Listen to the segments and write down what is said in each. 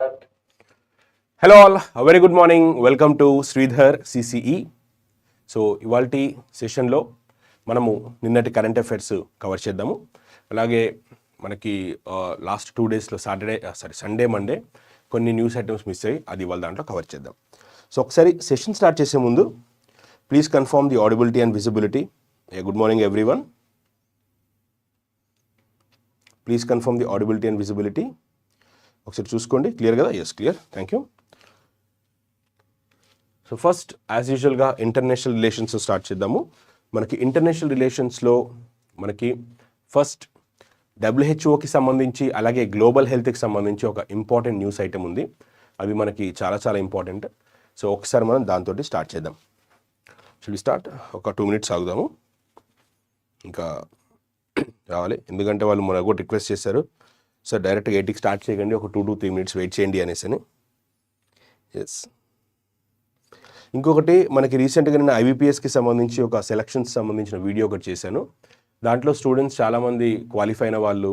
Hello all, a very good morning. Welcome to SREEDHAR CCE. So ఇవాల్టి సెషన్లో మనము నిన్నటి కరెంట్ అఫైర్స్ కవర్ చేద్దాము. అలాగే మనకి లాస్ట్ 2 డేస్లో సండే మండే కొన్ని న్యూస్ ఐటమ్స్ మిస్ అయ్యి అది ఇవాళ దాంట్లో కవర్ చేద్దాం. సో ఒకసారి సెషన్ స్టార్ట్ చేసే ముందు please confirm the audibility and visibility. Good morning everyone. Please confirm the audibility and visibility. ఒకసారి చూసుకోండి, క్లియర్ కదా? Yes, clear, thank you. So first as యూజువల్గా ఇంటర్నేషనల్ రిలేషన్స్ స్టార్ట్ చేద్దాము. మనకి ఇంటర్నేషనల్ రిలేషన్స్లో మనకి ఫస్ట్ డబ్ల్యూహెచ్ఓకి సంబంధించి అలాగే గ్లోబల్ హెల్త్కి సంబంధించి ఒక ఇంపార్టెంట్ న్యూస్ ఐటమ్ ఉంది. అవి మనకి చాలా చాలా ఇంపార్టెంట్. సో ఒకసారి మనం దాంతో స్టార్ట్ చేద్దాం. Should we start? ఒక 2 minutes ఆగుదాము, ఇంకా రావాలి. ఎందుకంటే వాళ్ళు మనకు కూడా రిక్వెస్ట్ చేశారు, సార్ డైరెక్ట్గా 8కి స్టార్ట్ చేయకండి, ఒక 2 to 3 minutes వెయిట్ చేయండి అనేసి. ఎస్, ఇంకొకటి మనకి రీసెంట్గా నేను ఐబీపీఎస్కి సంబంధించి ఒక సెలక్షన్స్ సంబంధించిన వీడియో ఒకటి చేశాను. దాంట్లో స్టూడెంట్స్ చాలామంది క్వాలిఫై అయిన వాళ్ళు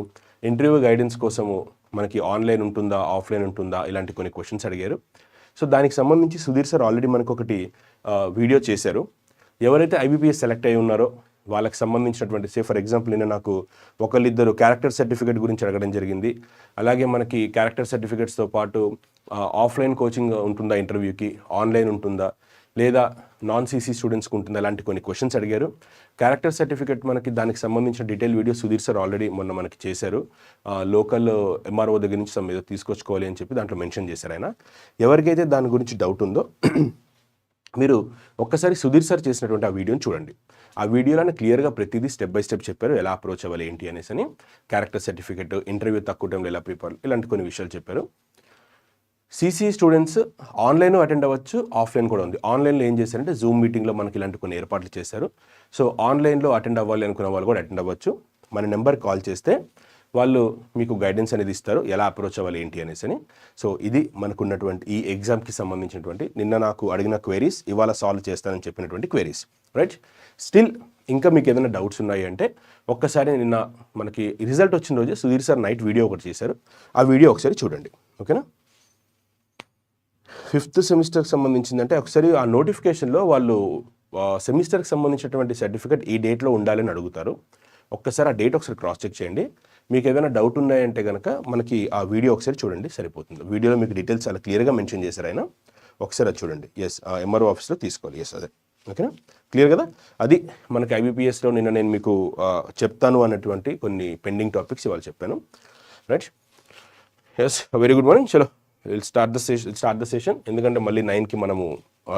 ఇంటర్వ్యూ గైడెన్స్ కోసము మనకి ఆన్లైన్ ఉంటుందా ఆఫ్లైన్ ఉంటుందా ఇలాంటి కొన్ని క్వశ్చన్స్ అడిగారు. సో దానికి సంబంధించి సుధీర్ సార్ ఆల్రెడీ మనకు ఒకటి వీడియో చేశారు. ఎవరైతే ఐబీపీఎస్ సెలెక్ట్ అయి ఉన్నారో వాళ్ళకి సంబంధించినటువంటి ఫర్ ఎగ్జాంపుల్ నిన్న నాకు ఒకళ్ళిద్దరు క్యారెక్టర్ సర్టిఫికేట్ గురించి అడగడం జరిగింది. అలాగే మనకి క్యారెక్టర్ సర్టిఫికేట్స్తో పాటు ఆఫ్లైన్ కోచింగ్ ఉంటుందా, ఇంటర్వ్యూకి ఆన్లైన్ ఉంటుందా, లేదా నాన్ సీసీ స్టూడెంట్స్కి ఉంటుందా, అలాంటి కొన్ని క్వశ్చన్స్ అడిగారు. క్యారెక్టర్ సర్టిఫికేట్ మనకి దానికి సంబంధించిన detail video Sudheer sir already మొన్న మనకి చేశారు. లోకల్ ఎంఆర్ఓ దగ్గర నుంచి ఏదో తీసుకొచ్చుకోవాలి అని చెప్పి దాంట్లో మెన్షన్ చేశారు ఆయన. ఎవరికైతే దాని గురించి డౌట్ ఉందో మీరు ఒక్కసారి సుధీర్ సార్ చేసినటువంటి ఆ వీడియోని చూడండి. ఆ వీడియోలోనే క్లియర్గా ప్రతిదీ స్టెప్ బై స్టెప్ చెప్పారు, ఎలా అప్రోచ్ అవ్వాలి ఏంటి అనేసి అని. క్యారెక్టర్ సర్టిఫికేట్, ఇంటర్వ్యూ తక్కువ టైంలో ఎలా ప్రిపేర్, ఇలాంటి కొన్ని విషయాలు చెప్పారు. సీసీ స్టూడెంట్స్ ఆన్లైన్ అటెండ్ అవ్వచ్చు, ఆఫ్లైన్ కూడా ఉంది. ఆన్లైన్లో ఏం చేశారంటే జూమ్ మీటింగ్లో మనకి ఇలాంటి కొన్ని ఏర్పాట్లు చేశారు. సో ఆన్లైన్లో అటెండ్ అవ్వాలి అనుకున్న వాళ్ళు కూడా అటెండ్ అవ్వచ్చు. మన నెంబర్ కాల్ చేస్తే వాళ్ళు మీకు గైడెన్స్ అనేది ఇస్తారు, ఎలా అప్రోచ్ అవ్వాలి ఏంటి అనేసి అని. సో ఇది మనకున్నటువంటి ఈ ఎగ్జామ్కి సంబంధించినటువంటి నిన్న నాకు అడిగిన క్వైరీస్, ఇవాళ సాల్వ్ చేస్తానని చెప్పినటువంటి క్వైరీస్. రైట్, స్టిల్ ఇంకా మీకు ఏదైనా డౌట్స్ ఉన్నాయి అంటే ఒక్కసారి నిన్న మనకి రిజల్ట్ వచ్చిన రోజే సుధీర్ సార్ నైట్ వీడియో ఒకటి చేశారు, ఆ వీడియో ఒకసారి చూడండి, ఓకేనా? 5th సెమిస్టర్కి సంబంధించిందంటే ఒకసారి ఆ నోటిఫికేషన్లో వాళ్ళు సెమిస్టర్కి సంబంధించినటువంటి సర్టిఫికేట్ ఈ డేట్లో ఉండాలని అడుగుతారు. ఒక్కసారి ఆ డేట్ ఒకసారి క్రాస్ చెక్ చేయండి. మీకు ఏదైనా డౌట్ ఉన్నాయంటే కనుక మనకి ఆ వీడియో ఒకసారి చూడండి, సరిపోతుంది. వీడియోలో మీకు డీటెయిల్స్ చాలా క్లియర్గా మెన్షన్ చేశారు ఆయన, ఒకసారి అది చూడండి. ఎస్, ఎంఆర్ఓ ఆఫీస్లో తీసుకోవాలి. ఎస్, అదే, ఓకేనా? క్లియర్ కదా? అది మనకి ఐబీపీఎస్లో నిన్న నేను మీకు చెప్తాను అన్నటువంటి కొన్ని పెండింగ్ టాపిక్స్ ఇవాళ చెప్పాను. Right, yes, very good morning. చలో విల్ స్టార్ట్ ద సెషన్. ఎందుకంటే మళ్ళీ 9కి మనము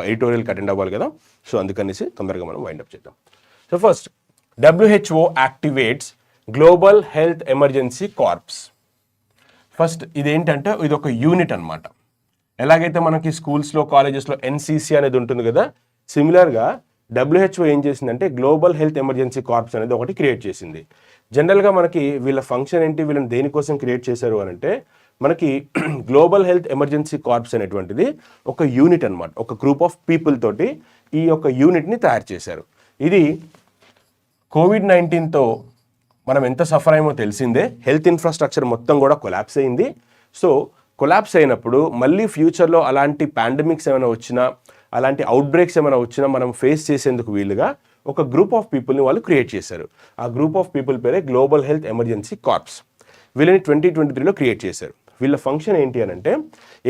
ఎడిటోరియల్కి అటెండ్ అవ్వాలి కదా. సో అందుకనేసి తొందరగా మనం వైండప్ చేద్దాం. So first, WHO activates global health emergency corps. First ఇదేంటంటే ఇది ఒక యూనిట్ అనమాట. ఎలాగైతే మనకి స్కూల్స్లో కాలేజెస్లో ఎన్సీసీ అనేది ఉంటుంది కదా, సిమిలర్గా WHO ఏం చేసిందంటే గ్లోబల్ హెల్త్ ఎమర్జెన్సీ కార్ప్స్ అనేది ఒకటి క్రియేట్ చేసింది. జనరల్గా మనకి వీళ్ళ ఫంక్షన్ ఏంటి, వీళ్ళని దేనికోసం క్రియేట్ చేశారు అని అంటే మనకి గ్లోబల్ హెల్త్ ఎమర్జెన్సీ కార్ప్స్ అనేటువంటిది ఒక యూనిట్ అనమాట. ఒక గ్రూప్ ఆఫ్ పీపుల్ తోటి ఈ యొక్క యూనిట్ని తయారు చేశారు. ఇది కోవిడ్-19తో మనం ఎంత సఫర్ అయ్యామో తెలిసిందే. హెల్త్ ఇన్ఫ్రాస్ట్రక్చర్ మొత్తం కూడా కొలాప్స్ అయింది. సో కొలాప్స్ అయినప్పుడు మళ్ళీ ఫ్యూచర్లో అలాంటి పాండమిక్స్ ఏమైనా వచ్చినా, అలాంటి అవుట్బ్రేక్స్ ఏమైనా వచ్చినా మనం ఫేస్ చేసేందుకు వీలుగా ఒక గ్రూప్ ఆఫ్ పీపుల్ని వాళ్ళు క్రియేట్ చేశారు. ఆ గ్రూప్ ఆఫ్ పీపుల్ పేరే గ్లోబల్ హెల్త్ ఎమర్జెన్సీ కార్ప్స్. వీళ్ళని 2023లో క్రియేట్ చేశారు. వీళ్ళ ఫంక్షన్ ఏంటి అని అంటే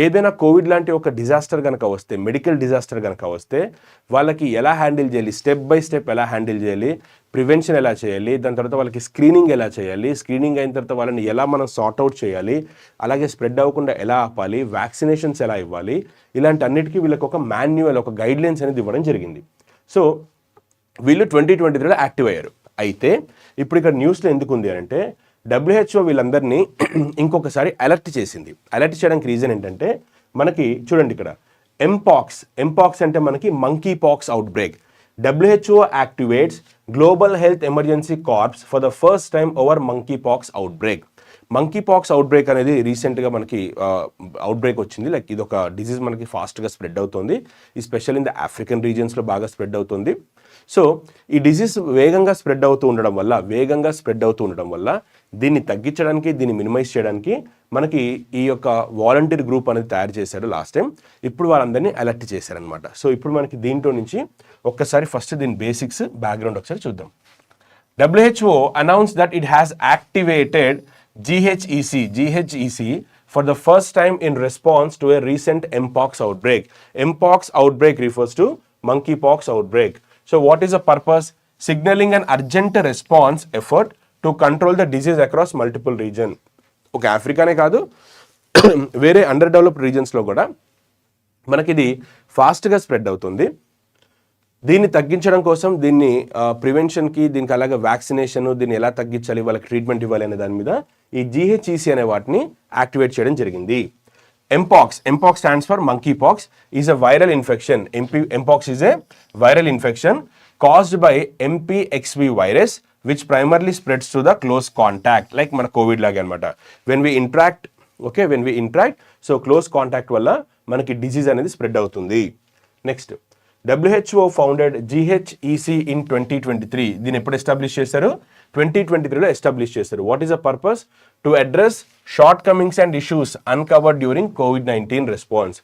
ఏదైనా కోవిడ్ లాంటి ఒక డిజాస్టర్ కనుక వస్తే, మెడికల్ డిజాస్టర్ కనుక వస్తే వాళ్ళకి ఎలా హ్యాండిల్ చేయాలి, స్టెప్ బై స్టెప్ ఎలా హ్యాండిల్ చేయాలి, ప్రివెన్షన్ ఎలా చేయాలి, దాని తర్వాత వాళ్ళకి స్క్రీనింగ్ ఎలా చేయాలి, స్క్రీనింగ్ అయిన తర్వాత వాళ్ళని ఎలా మనం సార్ట్అవుట్ చేయాలి, అలాగే స్ప్రెడ్ అవ్వకుండా ఎలా ఆపాలి, వ్యాక్సినేషన్స్ ఎలా ఇవ్వాలి, ఇలాంటి అన్నిటికీ వీళ్ళకి ఒక మాన్యువల్, ఒక గైడ్లైన్స్ అనేది ఇవ్వడం జరిగింది. సో వీళ్ళు 2023లో యాక్టివ్ అయ్యారు. అయితే ఇప్పుడు ఇక్కడ న్యూస్లో ఎందుకు ఉంది అంటే WHO వీళ్ళందరినీ ఇంకొకసారి అలర్ట్ చేసింది. అలర్ట్ చేయడానికి రీజన్ ఏంటంటే మనకి చూడండి ఇక్కడ ఎంపాక్స్ అంటే మనకి monkeypox outbreak. WHO activates global health emergency corps for the first time over monkeypox outbreak. Monkeypox outbreak అనేది రీసెంట్గా మనకి అవుట్ బ్రేక్ వచ్చింది. లైక్ ఇది ఒక డిసీజ్ మనకి ఫాస్ట్గా స్ప్రెడ్ అవుతుంది, ఈ స్పెషల్ ఇన్ ద ఆఫ్రికన్ రీజియన్స్లో బాగా స్ప్రెడ్ అవుతుంది. సో ఈ డిసీజ్ వేగంగా స్ప్రెడ్ అవుతూ ఉండడం వల్ల దీన్ని తగ్గించడానికి, దీన్ని మినిమైజ్ చేయడానికి మనకి ఈ యొక్క వాలంటీర్ గ్రూప్ అనేది తయారు చేశారు లాస్ట్ టైం. ఇప్పుడు వాళ్ళందరినీ అలర్ట్ చేశారనమాట. సో ఇప్పుడు మనకి దీంట్లో నుంచి ఒక్కసారి ఫస్ట్ దీని బేసిక్స్ బ్యాక్గ్రౌండ్ ఒకసారి చూద్దాం. WHO announced that it has activated GHEC for the first time in response to a recent Mpox outbreak. Mpox outbreak refers to monkeypox outbreak. So what is the purpose? Signaling an urgent response effort to control the disease across multiple regions. ఒక ఆఫ్రికానే కాదు, వేరే under developed రీజన్స్లో కూడా మనకి ఇది ఫాస్ట్గా spread అవుతుంది. దీన్ని తగ్గించడం కోసం, దీన్ని ప్రివెన్షన్కి, దీనికి అలాగే వ్యాక్సినేషన్, దీన్ని ఎలా తగ్గించాలి, వాళ్ళకి ట్రీట్మెంట్ ఇవ్వాలి అనే దాని మీద ఈ GHEC అనే వాటిని యాక్టివేట్ చేయడం జరిగింది. Mpox stands for monkeypox, is a viral infection. Mpox is a viral infection caused by MPXV virus, which primarily spreads through the close contact, like మన కోవిడ్ లాగే అనమాట. when we interact, so close contact వల్ల మనకి disease అనేది spread అవుతుంది. Next, WHO founded GHEC in 2023. దీన్ని ఎప్పుడు establish చేశారు? 2023లో ఎస్టాబ్లిష్ చేశారు. What is the purpose? To address shortcomings and issues uncovered during COVID-19 response.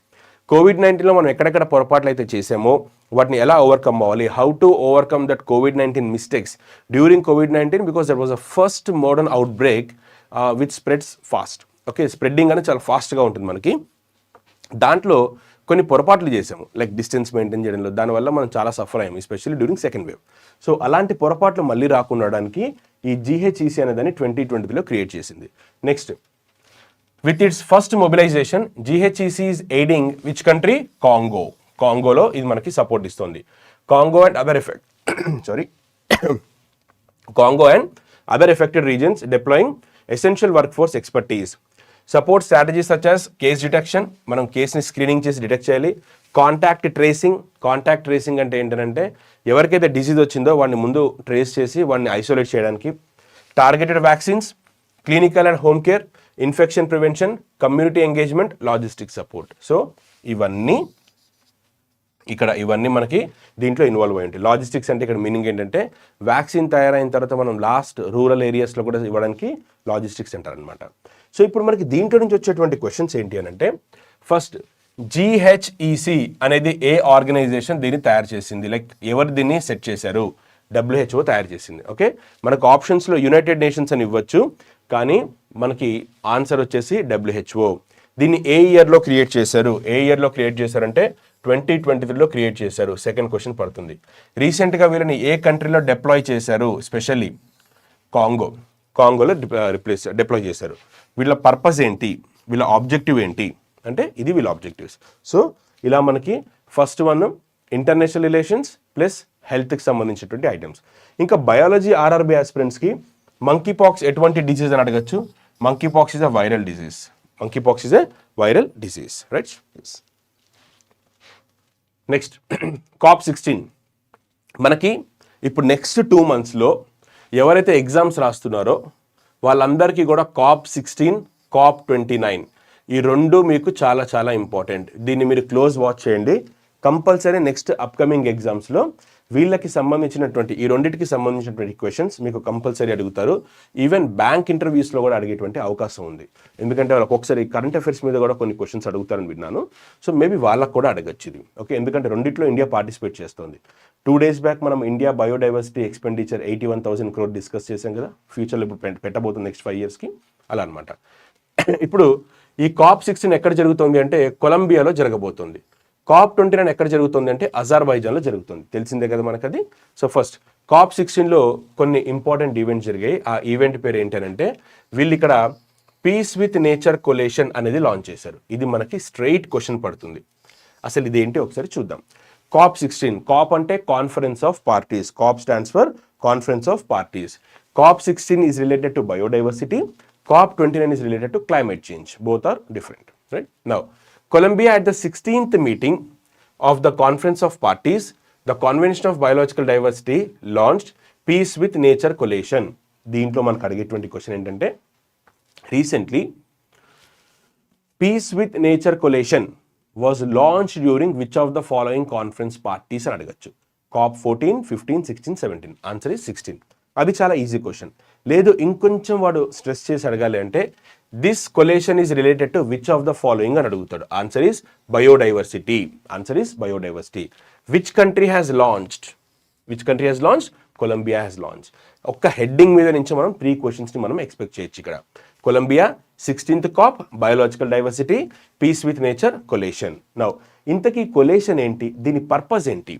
COVID-19లో మనం ఎక్కడెక్కడ పొరపాట్లు అయితే చేసామో వాటిని ఎలా ఓవర్కమ్ అవ్వాలి, how to overcome that COVID-19 mistakes during COVID-19, because that was a first modern outbreak which spreads fast. Okay, spreading అనేది చాలా ఫాస్ట్గా ఉంటుంది మనకి. దాంట్లో కొన్ని పొరపాట్లు చేసాము, లైక్ డిస్టెన్స్ మెయింటైన్ చేయడంలో. దానివల్ల మనం చాలా సఫర్ అయ్యాము, especially during second wave. So అలాంటి పొరపాట్లు మళ్ళీ రాకుండడానికి ఈ GHEC అనేదాన్ని 2023లో క్రియేట్ చేసింది. Next, with its first mobilization GHEC is aiding which country? కాంగోలో ఇది మనకి సపోర్ట్ ఇస్తుంది. Congo and other affected regions deploying essential workforce expertise. Support strategies such as case detection, మనం కేసుని స్క్రీనింగ్ చేసి డిటెక్ట్ చేయాలి. కాంటాక్ట్ ట్రేసింగ్ అంటే ఏంటంటే ఎవరికైతే డిసీజ్ వచ్చిందో వాడిని ముందు ట్రేస్ చేసి వాడిని ఐసోలేట్ చేయడానికి. Targeted vaccines, clinical and home care, infection prevention, community engagement, logistic support. So ఇవన్నీ మనకి దీంట్లో ఇన్వాల్వ్ అయ్యి ఉంటాయి. లాజిస్టిక్స్ అంటే ఇక్కడ మీనింగ్ ఏంటంటే వ్యాక్సిన్ తయారైన తర్వాత మనం లాస్ట్ రూరల్ ఏరియాస్లో కూడా ఇవ్వడానికి లాజిస్టిక్స్ అంటారనమాట. సో ఇప్పుడు మనకి దీంట్లో నుంచి వచ్చేటువంటి క్వశ్చన్స్ ఏంటి అని అంటే, ఫస్ట్ GHEC అనేది ఏ ఆర్గనైజేషన్ దీన్ని తయారు చేసింది, లైక్ ఎవరు దీన్ని సెట్ చేశారు? WHO తయారు చేసింది. ఓకే, మనకు ఆప్షన్స్లో యునైటెడ్ నేషన్స్ అని ఇవ్వచ్చు, కానీ మనకి ఆన్సర్ వచ్చేసి WHO. దీన్ని ఏ ఇయర్లో క్రియేట్ చేశారంటే 2023లో క్రియేట్ చేశారు. సెకండ్ క్వశ్చన్ పడుతుంది. రీసెంట్గా వీళ్ళని ఏ కంట్రీలో డిప్లాయ్ చేశారు? స్పెషల్లీ కాంగోలో డిప్లాయ్ చేశారు. వీళ్ళ పర్పస్ ఏంటి, వీళ్ళ ఆబ్జెక్టివ్ ఏంటి అంటే ఇది వీళ్ళ ఆబ్జెక్టివ్స్. సో ఇలా మనకి first one international relations plus హెల్త్కి సంబంధించినటువంటి ఐటమ్స్. ఇంకా బయాలజీ RRB ఆస్పిరెంట్స్కి మంకీపాక్స్ ఎటువంటి డిసీజ్ అని అడగచ్చు. Monkeypox is a viral disease. Right. Next, COP16. మనకి ఇప్పుడు నెక్స్ట్ 2 monthsలో ఎవరైతే ఎగ్జామ్స్ రాస్తున్నారో వాళ్ళందరికీ కూడా COP16, COP29 ఈ రెండు మీకు చాలా చాలా ఇంపార్టెంట్. దీన్ని మీరు క్లోజ్ వాచ్ చేయండి. కంపల్సరీ నెక్స్ట్ అప్కమింగ్ ఎగ్జామ్స్లో వీళ్ళకి సంబంధించినటువంటి ఈ రెండింటికి సంబంధించినటువంటి క్వశ్చన్స్ మీకు కంపల్సరీ అడుగుతారు. ఈవెన్ బ్యాంక్ ఇంటర్వ్యూస్లో కూడా అడిగేటువంటి అవకాశం ఉంది. ఎందుకంటే వాళ్ళకి ఒకసారి కరెంట్ అఫైర్స్ మీద కూడా కొన్ని క్వశ్చన్స్ అడుగుతారని విన్నాను. సో మేబీ వాళ్ళకు కూడా అడగచ్చు ఇది. ఓకే, ఎందుకంటే రెండిట్లో ఇండియా పార్టిసిపేట్ చేస్తుంది. 2 days బ్యాక్ మనం India biodiversity expenditure 81,000 crore discuss చేసాం కదా. ఫ్యూచర్లో ఇప్పుడు పెట్టబోతుంది నెక్స్ట్ 5 yearsకి అలా అనమాట. ఇప్పుడు ఈ COP16 ఎక్కడ జరుగుతుంది అంటే కొలంబియాలో జరగబోతుంది. COP29 ఎక్కడ జరుగుతుంది అంటే అజర్బైజాన్లో జరుగుతుంది. తెలిసిందే కదా మనకది. సో ఫస్ట్ COP16లో కొన్ని ఇంపార్టెంట్ ఈవెంట్స్ జరిగాయి. ఆ ఈవెంట్ పేరు ఏంటంటే వీళ్ళు ఇక్కడ పీస్ విత్ నేచర్ కొలేషన్ అనేది లాంచ్ చేశారు. ఇది మనకి స్ట్రైట్ క్వశ్చన్ పడుతుంది. అసలు ఇది ఏంటి ఒకసారి చూద్దాం. COP16, COP అంటే conference of parties. COP stands for conference of parties. COP16 is related to biodiversity. COP29 is related to climate change. Both are different, right? Now, Colombia at the 16th meeting of the Conference of Parties, the Convention of Biological Diversity launched Peace with Nature Coalition. దీంట్లో మనకు అడిగేటువంటి question ఏంటంటే recently peace with nature coalition was launch during which of the following conference parties అని అడగచ్చు. COP 14, 15, 16, 17. Answer is 16. అది చాలా easy question. లేదు ఇంకొంచెం వాడు స్ట్రెస్ చేసి అడగాలి అంటే this coalition is related to which of the following అని అడుగుతాడు. Answer is biodiversity. Answer is biodiversity. Which country has launched? Which country has launched? Colombia has launch. ఒక్క హెడ్డింగ్ మీద నుంచి మనం 3 క్వశ్చన్స్ని మనం ఎక్స్పెక్ట్ చేయొచ్చు ఇక్కడ. Colombia 16th COP biological diversity, peace with nature, coalition. Now ఇంతకీ కొలేషన్ ఏంటి, దీని పర్పస్ ఏంటి?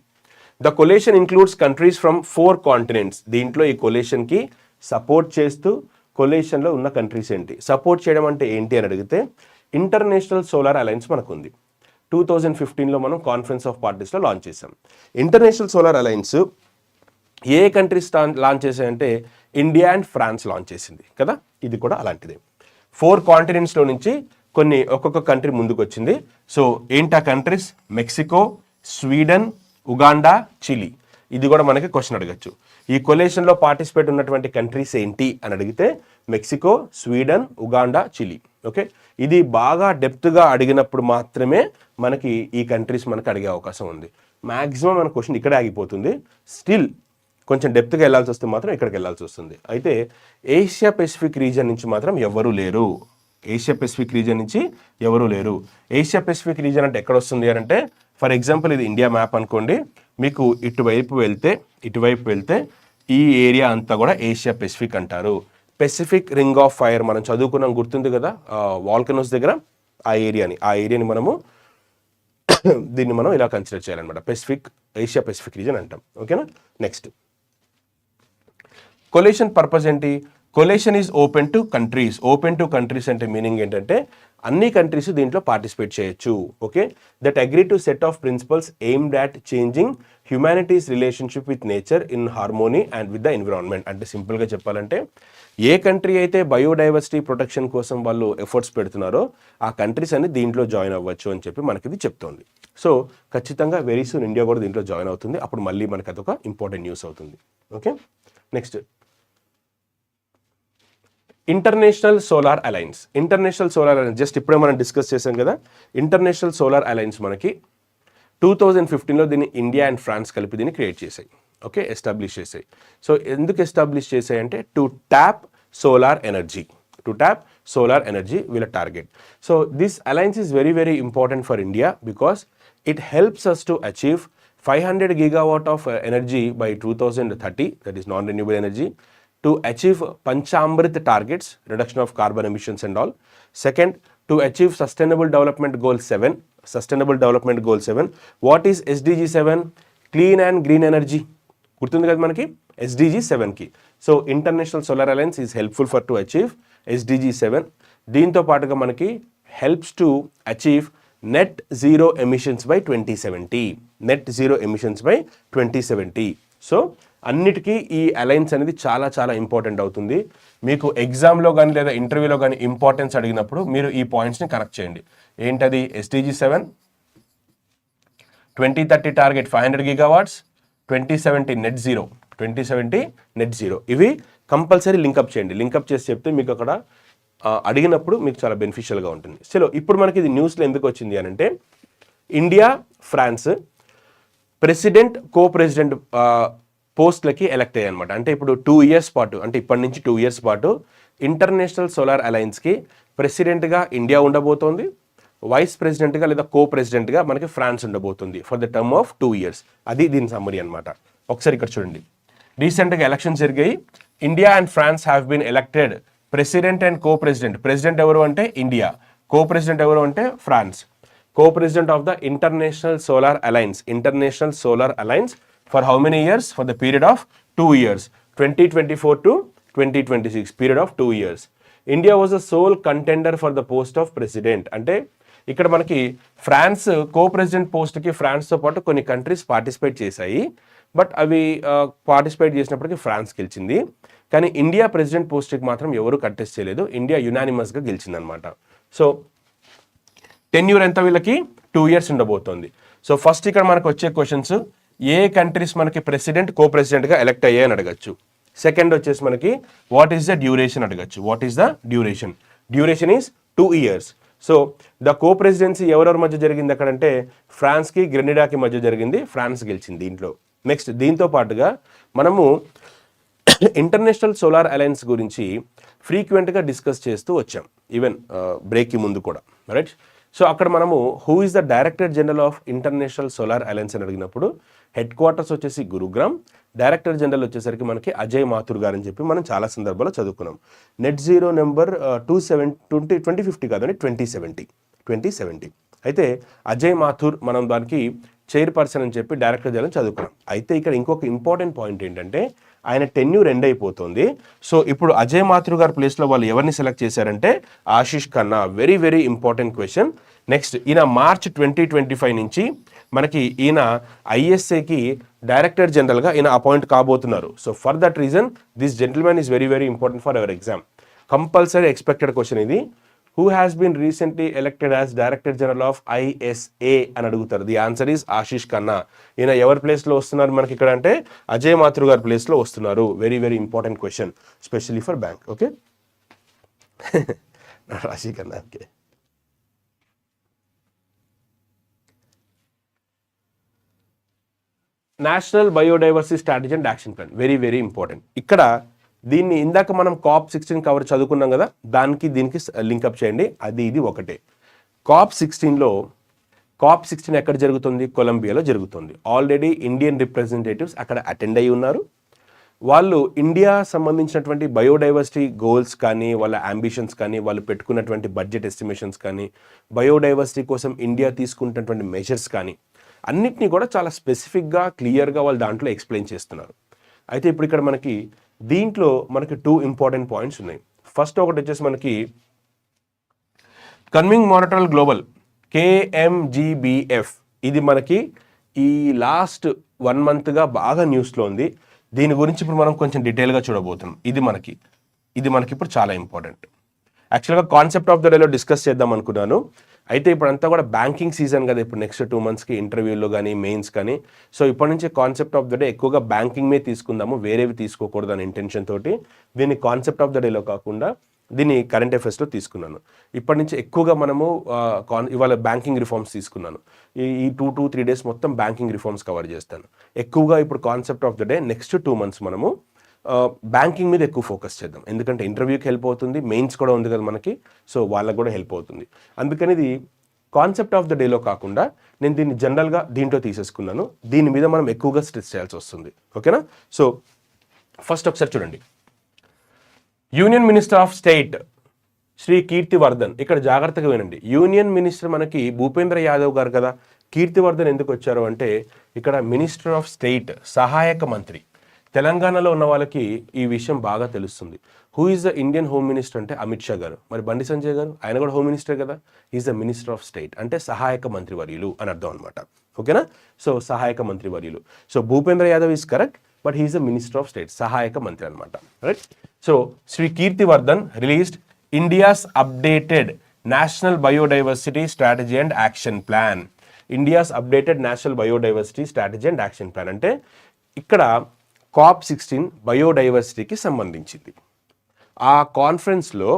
The coalition includes countries from 4 continents. దీంట్లో ఈ కొలేషన్కి సపోర్ట్ చేస్తూ కొలేషన్లో ఉన్న కంట్రీస్ ఏంటి? సపోర్ట్ చేయడం అంటే ఏంటి అని అడిగితే ఇంటర్నేషనల్ సోలార్ అలయన్స్ మనకు ఉంది. 2015లో మనం కాన్ఫరెన్స్ ఆఫ్ పార్టీస్లో లాంచ్ చేసాం. ఇంటర్నేషనల్ సోలార్ అలయన్స్ ఏ కంట్రీస్ లాంచ్ చేశాయంటే ఇండియా అండ్ ఫ్రాన్స్ లాంచ్ చేసింది కదా. ఇది కూడా అలాంటిదే. 4 కాంటినెంట్స్లో నుంచి ఒక్కొక్క కంట్రీ ముందుకు వచ్చింది. సో ఏంటి ఆ countries? Mexico, Sweden, Uganda, Chile. ఇది కూడా మనకి క్వశ్చన్ అడగచ్చు. ఈ కొలేషన్లో పార్టిసిపేట్ ఉన్నటువంటి కంట్రీస్ ఏంటి అని అడిగితే Mexico, Sweden, Uganda, Chile. Okay, ఇది బాగా డెప్త్గా అడిగినప్పుడు మాత్రమే మనకి ఈ కంట్రీస్ మనకి అడిగే అవకాశం ఉంది. మ్యాక్సిమం మన క్వశ్చన్ ఇక్కడే ఆగిపోతుంది. స్టిల్ కొంచెం డెప్త్గా వెళ్ళాల్సి వస్తే మాత్రం ఇక్కడికి వెళ్ళాల్సి వస్తుంది. అయితే ఏషియా పెసిఫిక్ రీజియన్ నుంచి మాత్రం ఎవరూ లేరు. ఏషియా పెసిఫిక్ రీజియన్ నుంచి ఎవరూ లేరు. ఏషియా పెసిఫిక్ రీజియన్ అంటే ఎక్కడ వస్తుంది అని అంటే, ఫర్ ఎగ్జాంపుల్ ఇది ఇండియా మ్యాప్ అనుకోండి. మీకు ఇటువైపు వెళ్తే ఈ ఏరియా అంతా కూడా ఏషియా పెసిఫిక్ అంటారు. పెసిఫిక్ రింగ్ ఆఫ్ ఫైర్ మనం చదువుకున్నాం, గుర్తుంది కదా వాల్కనోస్ దగ్గర. ఆ ఏరియాని మనము దీన్ని మనం ఇలా కన్సిడర్ చేయాలన్నమాట. ఏషియా పెసిఫిక్ రీజియన్ అంటాం. ఓకేనా. నెక్స్ట్ కొలేషన్ పర్పస్ ఏంటి? Coalition is open to countries. Open to countries అంటే మీనింగ్ ఏంటంటే అన్ని కంట్రీస్ దీంట్లో పార్టిసిపేట్ చేయొచ్చు. Okay, that agree to set of principles aimed at changing humanity's relationship with nature in harmony and with the environment. అంటే సింపుల్గా చెప్పాలంటే ఏ country అయితే బయోడైవర్సిటీ ప్రొటెక్షన్ కోసం వాళ్ళు ఎఫర్ట్స్ పెడుతున్నారో ఆ కంట్రీస్ అన్ని దీంట్లో జాయిన్ అవ్వచ్చు అని చెప్పి మనకి ఇది చెప్తోంది. సో ఖచ్చితంగా వెరీ సూన్ ఇండియా కూడా దీంట్లో జాయిన్ అవుతుంది. అప్పుడు మళ్ళీ మనకి అదొక ఇంపార్టెంట్ న్యూస్ అవుతుంది. Okay, next international solar alliance. International solar alliance just ఇప్పుడే మనం డిస్కస్ చేసాం కదా. ఇంటర్నేషనల్ సోలార్ అలయన్స్ మనకి 2015లో దీన్ని ఇండియా అండ్ ఫ్రాన్స్ కలిపి దీన్ని క్రియేట్ చేశాయి. ఓకే, ఎస్టాబ్లిష్ చేసాయి. సో ఎందుకు ఎస్టాబ్లిష్ చేసాయి అంటే టు ట్యాప్ సోలార్ ఎనర్జీ వీళ్ళ target. So this alliance is very very important for India because it helps us to achieve 500 gigawatt of energy by 2030, that is non-renewable energy, to achieve Panchamrit targets, reduction of carbon emissions and all. Second, to achieve Sustainable Development Goal 7. What is SDG 7? Clean and green energy. గుర్తుంది కదా మనకి SDG 7కి. So international solar alliance is helpful for to achieve SDG 7. దీంతో పాటుగా మనకి helps to achieve net zero emissions by 2070. సో అన్నిటికీ ఈ అలయన్స్ అనేది చాలా చాలా ఇంపార్టెంట్ అవుతుంది. మీకు ఎగ్జామ్లో కానీ లేదా ఇంటర్వ్యూలో కానీ ఇంపార్టెన్స్ అడిగినప్పుడు మీరు ఈ పాయింట్స్ని కనెక్ట్ చేయండి. ఏంటది? SDG 7, 2030 target 500 gigawatts, 2070 net zero. ఇవి కంపల్సరీ లింకప్ చేయండి. లింకప్ చేసి చెప్తే మీకు అక్కడ అడిగినప్పుడు మీకు చాలా బెనిఫిషియల్గా ఉంటుంది. చలో ఇప్పుడు మనకి ఇది న్యూస్లో ఎందుకు వచ్చింది అని అంటే ఇండియా, ఫ్రాన్స్ ప్రెసిడెంట్, కో ప్రెసిడెంట్ పోస్ట్లకి ఎలక్ట్ అయ్యాయి అనమాట. అంటే ఇప్పుడు 2 years పాటు, అంటే ఇప్పటి నుంచి 2 years పాటు ఇంటర్నేషనల్ సోలార్ అలయన్స్కి ప్రెసిడెంట్గా ఇండియా ఉండబోతోంది, వైస్ ప్రెసిడెంట్గా లేదా కో ప్రెసిడెంట్గా మనకి ఫ్రాన్స్ ఉండబోతుంది for the term of 2 years. అది దీని సమ్మరీ అనమాట. ఒకసారి ఇక్కడ చూడండి. రీసెంట్గా ఎలక్షన్స్ జరిగాయి. India and France have been elected president and co president. President ఎవరు అంటే ఇండియా, కో ప్రెసిడెంట్ ఎవరు అంటే France. Co president of the international solar alliance for how many years? For the period of 2 years, 2024 to 2026, period of 2 years. India was the sole contender for the post of president. అంటే ఇక్కడ మనకి France co president పోస్ట్కి ఫ్రాన్స్తో పాటు కొన్ని countries participate చేశాయి. But అవి participate చేసినప్పటికీ France గెలిచింది. కానీ ఇండియా ప్రెసిడెంట్ పోస్ట్కి మాత్రం ఎవరు కంటెస్ట్ చేయలేదు. ఇండియా యునానిమస్గా గెలిచిందనమాట. సో టెన్యూర్ ఎంత వీళ్ళకి? 2 years ఉండబోతోంది. సో ఫస్ట్ ఇక్కడ మనకు వచ్చే క్వశ్చన్స్ ఏ కంట్రీస్ మనకి ప్రెసిడెంట్, కో ప్రెసిడెంట్గా ఎలక్ట్ అయ్యాయని అడగచ్చు. సెకండ్ వచ్చేసి మనకి వాట్ ఈస్ ద డ్యూరేషన్ అడగచ్చు. Duration is 2 years. So the co presidency ఎవరెవరి మధ్య జరిగింది అక్కడంటే ఫ్రాన్స్కి గ్రెనడాకి మధ్య జరిగింది, ఫ్రాన్స్ గెలిచింది దీంట్లో. నెక్స్ట్ దీంతో పాటుగా మనము ఇంటర్నేషనల్ సోలార్ అలయన్స్ గురించి ఫ్రీక్వెంట్గా డిస్కస్ చేస్తూ వచ్చాం, ఈవెన్ బ్రేక్కి ముందు కూడా, రైట్. సో అక్కడ మనము who is the director general of international solar alliance అని అడిగినప్పుడు హెడ్ క్వార్టర్స్ వచ్చేసి గురుగ్రామ్, డైరెక్టర్ జనరల్ వచ్చేసరికి మనకి అజయ్ మాథుర్ గారు అని చెప్పి మనం చాలా సందర్భాల్లో చదువుకున్నాం. నెట్ జీరో నెంబర్ 2050 కాదండి, 2070. అయితే అజయ్ మాథుర్ మనం దానికి చైర్పర్సన్ అని చెప్పి డైరెక్టర్ జనరల్ చదువుకున్నాం. అయితే ఇక్కడ ఇంకొక ఇంపార్టెంట్ పాయింట్ ఏంటంటే ఆయన టెన్యూర్ ఎండ్ అయిపోతుంది. సో ఇప్పుడు అజయ్ మాథుర్ గారి ప్లేస్లో వాళ్ళు ఎవరిని సెలెక్ట్ చేశారంటే Ashish Khanna. Very very important question. Next ఈయన మార్చ్ 2025 నుంచి మనకి ఈయన ఐఎస్ఏకి డైరెక్టర్ జనరల్గా ఈయన అపాయింట్ కాబోతున్నారు. So for that reason this gentlemen is very very important for our exam. Compulsory expected question ఇది. Who has been recently elected as director general of ISA అని అడుగుతారు. The answer is Ashish Khanna. ఈయన ఎవరి ప్లేస్లో వస్తున్నారు మనకి ఇక్కడ అంటే అజయ్ మాథుర్ గారి ప్లేస్లో వస్తున్నారు. Very very important question specially for bank. Okay, Raashi Khanna. Okay, national biodiversity strategy and action plan very very important. ఇక్కడ దీన్ని ఇందాక మనం COP16 కవర్ చదువుకున్నాం కదా, దానికి దీనికి లింకప్ చేయండి. ఇది ఒకటే. COP16 ఎక్కడ జరుగుతుంది? కొలంబియాలో జరుగుతుంది. ఆల్రెడీ ఇండియన్ రిప్రజెంటేటివ్స్ అక్కడ అటెండ్ అయ్యి ఉన్నారు. వాళ్ళు ఇండియా సంబంధించినటువంటి బయోడైవర్సిటీ గోల్స్ కానీ, వాళ్ళ అంబిషన్స్ కానీ, వాళ్ళు పెట్టుకున్నటువంటి బడ్జెట్ ఎస్టిమేషన్స్ కానీ, బయోడైవర్సిటీ కోసం ఇండియా తీసుకుంటున్నటువంటి మెజర్స్ కానీ అన్నిటినీ కూడా చాలా స్పెసిఫిక్గా క్లియర్గా వాళ్ళు దాంట్లో ఎక్స్ప్లెయిన్ చేస్తున్నారు. అయితే ఇప్పుడు ఇక్కడ మనకి దీంట్లో మనకి 2 ఇంపార్టెంట్ పాయింట్స్ ఉన్నాయి. ఫస్ట్ ఒకటి వచ్చేసి మనకి కన్వింగ్ మానిటరల్ గ్లోబల్ KMGBF. ఇది మనకి ఈ లాస్ట్ 1 monthగా బాగా న్యూస్లో ఉంది. దీని గురించి ఇప్పుడు మనం కొంచెం డీటెయిల్గా చూడబోతున్నాం. ఇది మనకి ఇప్పుడు చాలా ఇంపార్టెంట్. యాక్చువల్గా కాన్సెప్ట్ ఆఫ్ ద డేలో డిస్కస్ చేద్దాం అనుకున్నాను. అయితే ఇప్పుడంతా కూడా బ్యాంకింగ్ సీజన్ కదా, ఇప్పుడు నెక్స్ట్ 2 monthsకి ఇంటర్వ్యూలో కానీ మెయిన్స్ కానీ. సో ఇప్పటి నుంచి కాన్సెప్ట్ ఆఫ్ ద డే ఎక్కువగా బ్యాంకింగ్ మీద తీసుకుందాము, వేరేవి తీసుకోకూడదు అనే ఇంటెన్షన్ తోటి దీన్ని కాన్సెప్ట్ ఆఫ్ ద డేలో కాకుండా దీన్ని కరెంట్ అఫైర్స్లో తీసుకున్నాను. ఇప్పటి నుంచి ఎక్కువగా మనము ఇవాళ బ్యాంకింగ్ రిఫార్మ్స్ తీసుకున్నాను. ఈ 2-3 days మొత్తం బ్యాంకింగ్ రిఫార్మ్స్ కవర్ చేస్తాను. ఎక్కువగా ఇప్పుడు concept of the day next 2 months మనము బ్యాంకింగ్ మీద ఎక్కువ ఫోకస్ చేద్దాం. ఎందుకంటే ఇంటర్వ్యూకి హెల్ప్ అవుతుంది, మెయిన్స్ కూడా ఉంది కదా మనకి, సో వాళ్ళకు కూడా హెల్ప్ అవుతుంది. అందుకని ఇది కాన్సెప్ట్ ఆఫ్ ద డేలో కాకుండా నేను దీన్ని జనరల్గా దీంట్లో తీసేసుకున్నాను. దీని మీద మనం ఎక్కువగా స్ట్రెస్ చేయాల్సి వస్తుంది. ఓకేనా? సో ఫస్ట్ ఒకసారి చూడండి. Union minister of state Shri Kirtivardhan. ఇక్కడ జాగ్రత్తగా వినండి. యూనియన్ మినిస్టర్ మనకి భూపేంద్ర యాదవ్ గారు కదా. కీర్తివర్ధన్ ఎందుకు వచ్చారు అంటే ఇక్కడ మినిస్టర్ ఆఫ్ స్టేట్, సహాయక మంత్రి. తెలంగాణలో ఉన్న వాళ్ళకి ఈ విషయం బాగా తెలుస్తుంది. Who is the Indian home minister అంటే అమిత్ షా గారు. మరి బండి సంజయ్ గారు ఆయన కూడా హోమ్ మినిస్టర్ కదా. Is the minister of state అంటే సహాయక మంత్రివర్యులు అని అర్థం అనమాట. ఓకేనా? సో సహాయక మంత్రివర్యులు. So Bhupendra Yadav is correct, but he is the minister of state, సహాయక మంత్రి అనమాట. Right. So Shri Kirtivardhan released India's updated national biodiversity strategy and action plan. India's updated national biodiversity strategy and action plan అంటే ఇక్కడ COP16 బయోడైవర్సిటీకి సంబంధించింది. ఆ కాన్ఫరెన్స్లో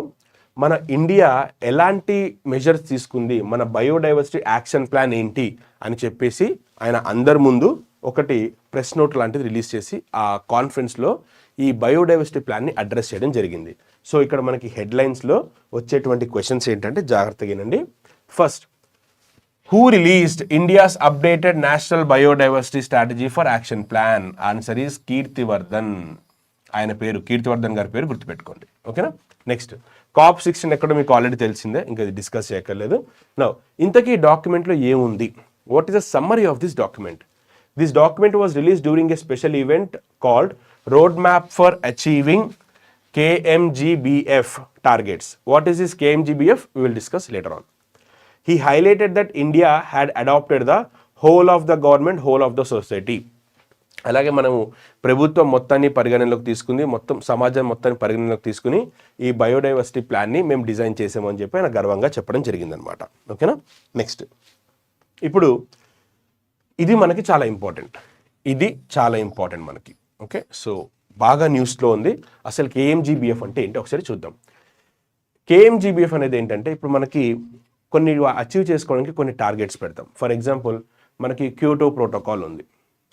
మన ఇండియా ఎలాంటి మెజర్స్ తీసుకుంది, మన బయోడైవర్సిటీ యాక్షన్ ప్లాన్ ఏంటి అని చెప్పేసి ఆయన అందరి ముందు ఒకటి ప్రెస్ నోట్ లాంటిది రిలీజ్ చేసి ఆ కాన్ఫరెన్స్లో ఈ బయోడైవర్సిటీ ప్లాన్ని అడ్రస్ చేయడం జరిగింది. సో ఇక్కడ మనకి హెడ్లైన్స్లో వచ్చేటువంటి క్వశ్చన్స్ ఏంటంటే జాగ్రత్తగా వినండి. First, who released India's updated national biodiversity strategy for action plan? Answer is Kirti Vardhan. ఆయన పేరు కీర్తివర్ధన్ గారి పేరు గుర్తుపెట్టుకోండి. ఓకేనా? నెక్స్ట్, COP16 ఎక్కడో మీకు ఆల్రెడీ తెలిసిందే, ఇంకా ఇది డిస్కస్ చేయక్కర్లేదు. నౌ ఇంతకీ డాక్యుమెంట్లో ఏముంది? What is the summary of this document? This document was release during a special event called road map for achieving KMGBF targets. What is this KMGBF? We will discuss later on. He highlighted that India had adopted the whole of the government, whole of the society. అలాగే మనము ప్రభుత్వం మొత్తాన్ని పరిగణనలోకి తీసుకుంది, మొత్తం సమాజం మొత్తాన్ని పరిగణనలోకి తీసుకుని ఈ బయోడైవర్సిటీ ప్లాన్ని మేము డిజైన్ చేసామని చెప్పి ఆయన గర్వంగా చెప్పడం జరిగిందనమాట. ఓకేనా? నెక్స్ట్, ఇప్పుడు ఇది మనకి చాలా ఇంపార్టెంట్. మనకి. ఓకే, సో బాగా న్యూస్లో ఉంది. అసలు KMGBF అంటే ఏంటి ఒకసారి చూద్దాం. KMGBF అనేది ఏంటంటే ఇప్పుడు మనకి కొన్ని అచీవ్ చేసుకోవడానికి కొన్ని టార్గెట్స్ పెడతాం. ఫర్ ఎగ్జాంపుల్ మనకి క్యోటో ప్రోటోకాల్ ఉంది,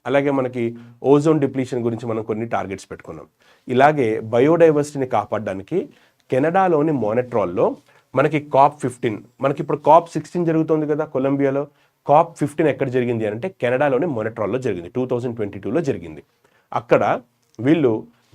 అలాగే మనకి ఓజోన్ డిప్లీషన్ గురించి మనం కొన్ని టార్గెట్స్ పెట్టుకున్నాం. ఇలాగే బయోడైవర్సిటీని కాపాడడానికి కెనడాలోని మోనట్రాల్లో మనకి COP15, మనకి ఇప్పుడు COP16 జరుగుతుంది కదా కొలంబియాలో, COP15 ఎక్కడ జరిగింది అంటే కెనడాలోని మోనట్రాల్లో జరిగింది, 2022లో జరిగింది. అక్కడ వీళ్ళు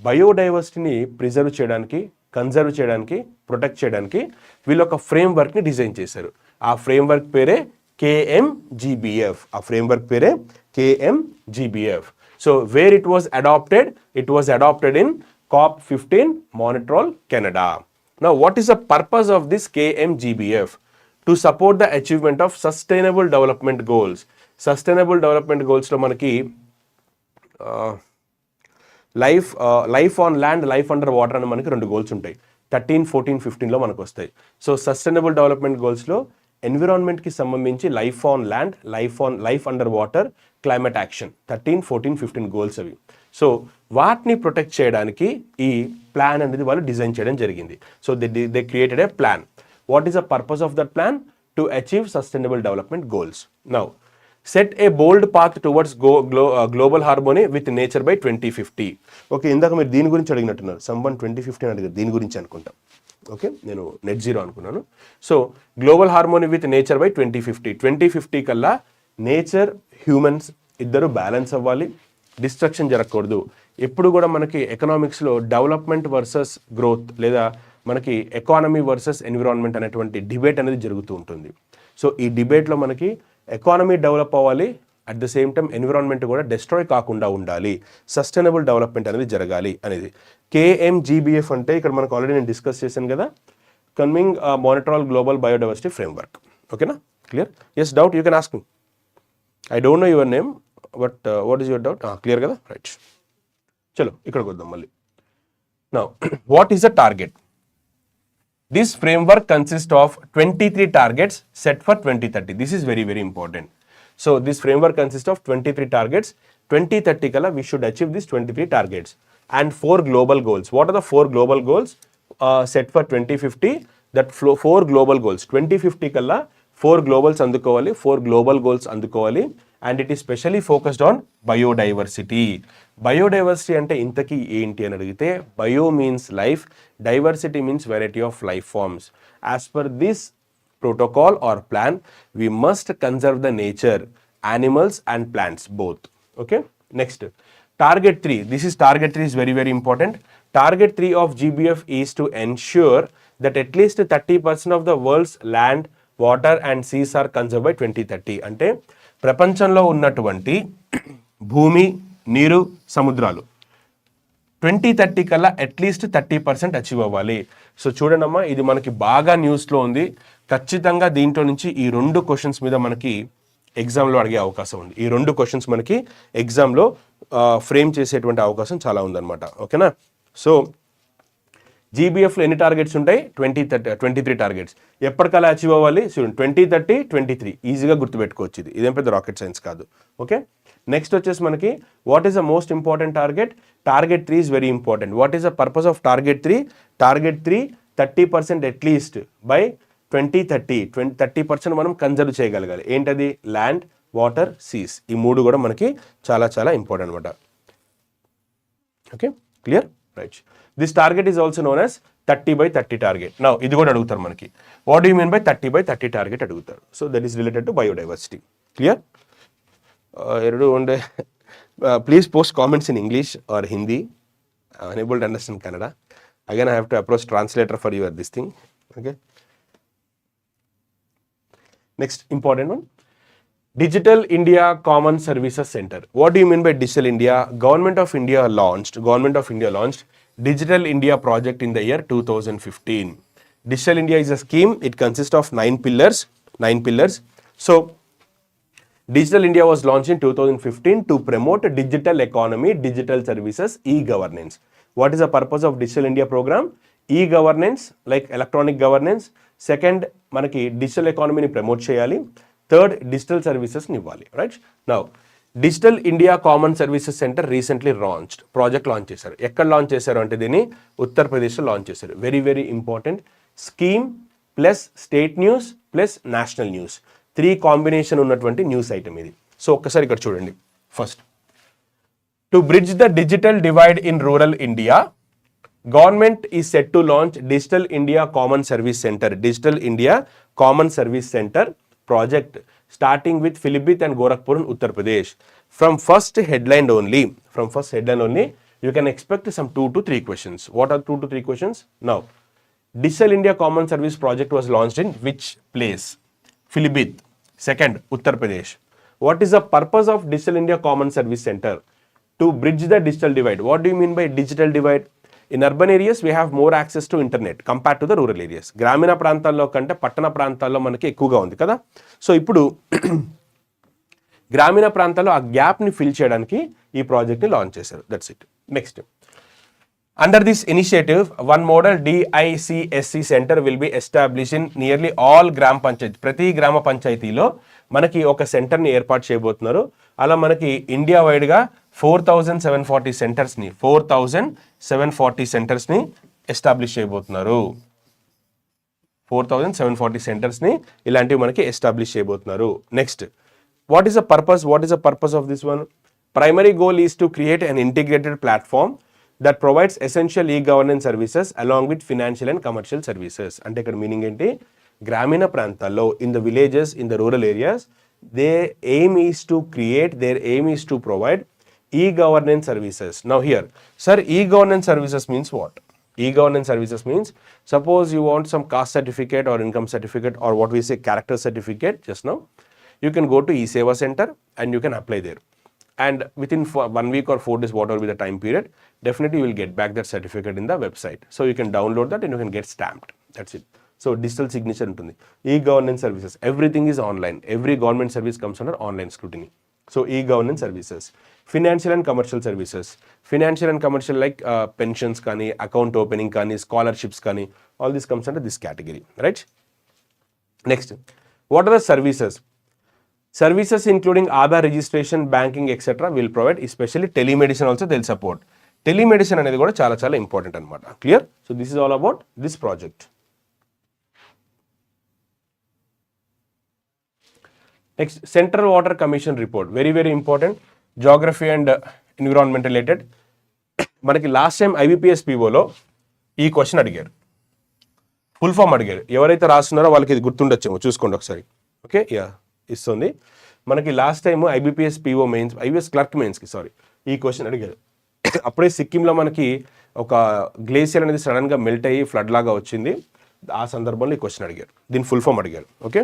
బయోడైవర్సిటీని ప్రిజర్వ్ చేయడానికి, కన్జర్వ్ చేయడానికి, ప్రొటెక్ట్ చేయడానికి వీళ్ళు ఒక ఫ్రేమ్వర్క్ని డిజైన్ చేశారు. ఆ ఫ్రేమ్వర్క్ పేరే KMGBF. ఆ ఫ్రేమ్వర్క్ పేరే KMGBF. So where it was adopted in COP15 Montreal, Canada. Now what is the purpose of this KMGBF? To support the achievement of sustainable development goals. Sustainable development goals లో మనకి life on land, life under water అని మనకి 2 goals ఉంటాయి. 13, 14, 15లో మనకు వస్తాయి. So sustainable development గోల్స్లో ఎన్విరాన్మెంట్కి సంబంధించి life on land, life under water, climate action 13, 14, 15 goals అవి. So వాటిని ప్రొటెక్ట్ చేయడానికి ఈ ప్లాన్ అనేది వాళ్ళు డిజైన్ చేయడం జరిగింది. So they created a plan. What is the purpose of that plan? To achieve sustainable development goals. Now set A bold path towards global harmony with nature by 2050. Okay, ఇందాక మీరు దీని గురించి అడిగినట్టున్నారు, someone 2050 అని అడిగారు, దీని గురించి అనుకుంటాం. ఓకే, నేను నెట్ జీరో అనుకున్నాను. So global harmony with nature by 2050 కల్లా నేచర్, హ్యూమన్స్ ఇద్దరు బ్యాలెన్స్ అవ్వాలి, డిస్ట్రక్షన్ జరగకూడదు. ఎప్పుడు కూడా మనకి ఎకనామిక్స్లో డెవలప్మెంట్ వర్సెస్ గ్రోత్ లేదా మనకి ఎకానమీ వర్సెస్ ఎన్విరాన్మెంట్ అనేటువంటి డిబేట్ అనేది జరుగుతూ ఉంటుంది. సో ఈ డిబేట్లో మనకి ఎకానమీ డెవలప్ అవ్వాలి, at the same time environment కూడా డిస్ట్రాయ్ కాకుండా ఉండాలి, సస్టైనబుల్ డెవలప్మెంట్ అనేది జరగాలి అనేది. KMGBF అంటే ఇక్కడ మనకు ఆల్రెడీ నేను డిస్కస్ చేశాను కదా, Kunming Montreal global biodiversity framework. ఓకేనా, clear? Yes, doubt you can ask me. I don't know your name, but what is your doubt? Clear కదా, రైట్. చలో ఇక్కడికి వద్దాం మళ్ళీ. Now what is the target? This framework consists of 23 targets set for 2030. This is very, very important. So this framework consists of 23 targets. 2030 kala we should achieve these 23 targets and 4 global goals. What are the 4 global goals set for 2050? That 4 global goals. 2050 kala 4 globals అందుకోవాలి, 4 global goals అందుకోవాలి. And it is specially focused on biodiversity. Biodiversity అంటే ఇంతకీ ఏంటి అని అడిగితే, bio means life, diversity means variety of life forms. As per this protocol or plan, we must conserve the nature, animals and plants both. Okay, next target 3. This is target 3 is very, very important. Target 3 of GBF is to ensure that at least 30% of the world's land, water and seas are conserved by 2030. అంటే ప్రపంచంలో ఉన్నటువంటి భూమి, నీరు, సముద్రాలు 2030 కల్లా at least 30% achieve అవ్వాలి. So చూడండమ్మా, ఇది మనకి బాగా న్యూస్లో ఉంది. ఖచ్చితంగా దీంట్లో నుంచి ఈ 2 క్వశ్చన్స్ మీద మనకి ఎగ్జామ్లో అడిగే అవకాశం ఉంది. ఈ 2 క్వశ్చన్స్ మనకి ఎగ్జామ్లో ఫ్రేమ్ చేసేటువంటి అవకాశం చాలా ఉందన్నమాట. ఓకేనా? సో జీబీఎఫ్లో ఎన్ని టార్గెట్స్ ఉంటాయి? 23 టార్గెట్స్. ఎప్పటికల్లా అచీవ్ అవ్వాలి? 2030, 23 ఈజీగా గుర్తుపెట్టుకోవచ్చు. ఇదేం పెద్ద రాకెట్ సైన్స్ కాదు. ఓకే, నెక్స్ట్ వచ్చేసి మనకి what is the most important target? Target 3 is very important. What is the purpose of target 3? Target 3 30% at least by 2030. 30% మనం కన్జర్వ్ చేయగలగాలి. ఏంటది? Land, water, seas. ఈ 3 కూడా మనకి చాలా చాలా ఇంపార్టెంట్ అనమాట. Okay, clear? Right. This target is also known as 30/30 target. Now ఇది కూడా అడుగుతారు మనకి, what do you mean by 30/30 target అడుగుతారు. So that is related to biodiversity. Clear? ಎರಡು ಒಂದೇ please post comments in English or Hindi. I'm unable to understand Kannada. Again, I have to approach translator for your this thing. Okay. Next important one, Digital India Common Services Center. What do you mean by Digital India? Government of India launched Digital India project in the year 2015. Digital India is a scheme. It consists of 9 pillars. So Digital India was launched in 2015 to promote digital economy, digital services, e-governance. What is the purpose of Digital India program? E-governance, like electronic governance. Second, manaki digital economy ni promote cheyali. Third, digital services ni ivvali. Right? Now, Digital India Common Services Center recently launched. Project launch చేశారు. ఎక్కడ launch చేశారు అంటే దీన్ని ఉత్తరప్రదేశ్లో launch చేశారు. Very very important. Scheme plus state news plus national news, 3 combination ఉన్నటువంటి news item ఇది. So ఒక్కసారి ఇక్కడ చూడండి. First, to bridge the digital divide in rural India, government is set to launch digital India common service centre, digital India common service centre project starting with Pilibhit and Gorakhpur in Uttar Pradesh. From first headline only, you can expect some 2 to 3 questions. What are 2 to 3 questions? Now, Digital India Common Service Project was launched in which place? Philippines. Second, Uttar Pradesh. What is the purpose of Digital India Common Service Center? To bridge the digital divide. What do you mean by digital divide? In urban areas, we have more access to internet compared to the rural areas. గ్రామీణ ప్రాంతాల్లో కంటే పట్టణ ప్రాంతాల్లో మనకి ఎక్కువగా ఉంది కదా. So ఇప్పుడు గ్రామీణ ప్రాంతాల్లో ఆ గ్యాప్ని ఫిల్ చేయడానికి ఈ ప్రాజెక్ట్ని లాంచ్ చేశారు. That's it. Next, under this initiative one model DICSC centre will be establish in nearly all గ్రామ పంచాయతీ. ప్రతి గ్రామ పంచాయతీలో మనకి ఒక సెంటర్ని ఏర్పాటు చేయబోతున్నారు. అలా మనకి ఇండియా వైడ్గా 4740 సెంటర్స్ని ఎస్టాబ్లిష్ చేయబోతున్నారు. 4740 సెంటర్స్ని ఇలాంటివి మనకి ఎస్టాబ్లిష్ చేయబోతున్నారు. Next, what is the purpose of this one? Primary goal is to create an integrated platform that provides essential e-governance services along with financial and commercial services. అంటే ఇక్కడ మీనింగ్ ఏంటి? గ్రామీణ ప్రాంతాల్లో, in the villages, in the rural areas, their aim is to provide e-governance services. Now here, sir, e-governance services means what? E-governance services means, suppose you want some caste certificate or income certificate or what we say character certificate just now, you can go to eSeva center and you can apply there. And within 1 week or 4 days, whatever be the time period, definitely you will get back that certificate in the website. So you can download that and you can get stamped. That's it. So digital signature ఉంటుంది. E-governance services, everything is online. Every government service comes under online scrutiny. So e-governance services. Financial and commercial services. Financial and commercial like pensions కానీ, account opening కానీ, scholarships కానీ, all this comes under this category, right? Next, what are the services? Services including Aadhaar registration, banking, etc. will provide, especially telemedicine also they'll support. Telemedicine అనేది కూడా చాలా చాలా important అనమాట. Clear? So this is all about this project. Next, central water commission report, very very important. Geography and environment related. మనకి last time IBPS POలో ఈ question అడిగారు, full form అడిగారు. ఎవరైతే రాస్తున్నారో వాళ్ళకి ఇది గుర్తుండొచ్చేమో, చూసుకోండి ఒకసారి. ఓకే, యా ఇస్తుంది. మనకి last time IBPS PO mains, IBS clerk మెయిన్స్కి ఈ క్వశ్చన్ అడిగారు. అప్పుడే సిక్కింలో మనకి ఒక గ్లేసియర్ అనేది సడన్గా మెల్ట్ అయ్యి ఫ్లడ్ లాగా వచ్చింది. ఆ సందర్భంలో ఈ క్వశ్చన్ అడిగారు, దీని ఫుల్ ఫామ్ అడిగారు. Okay,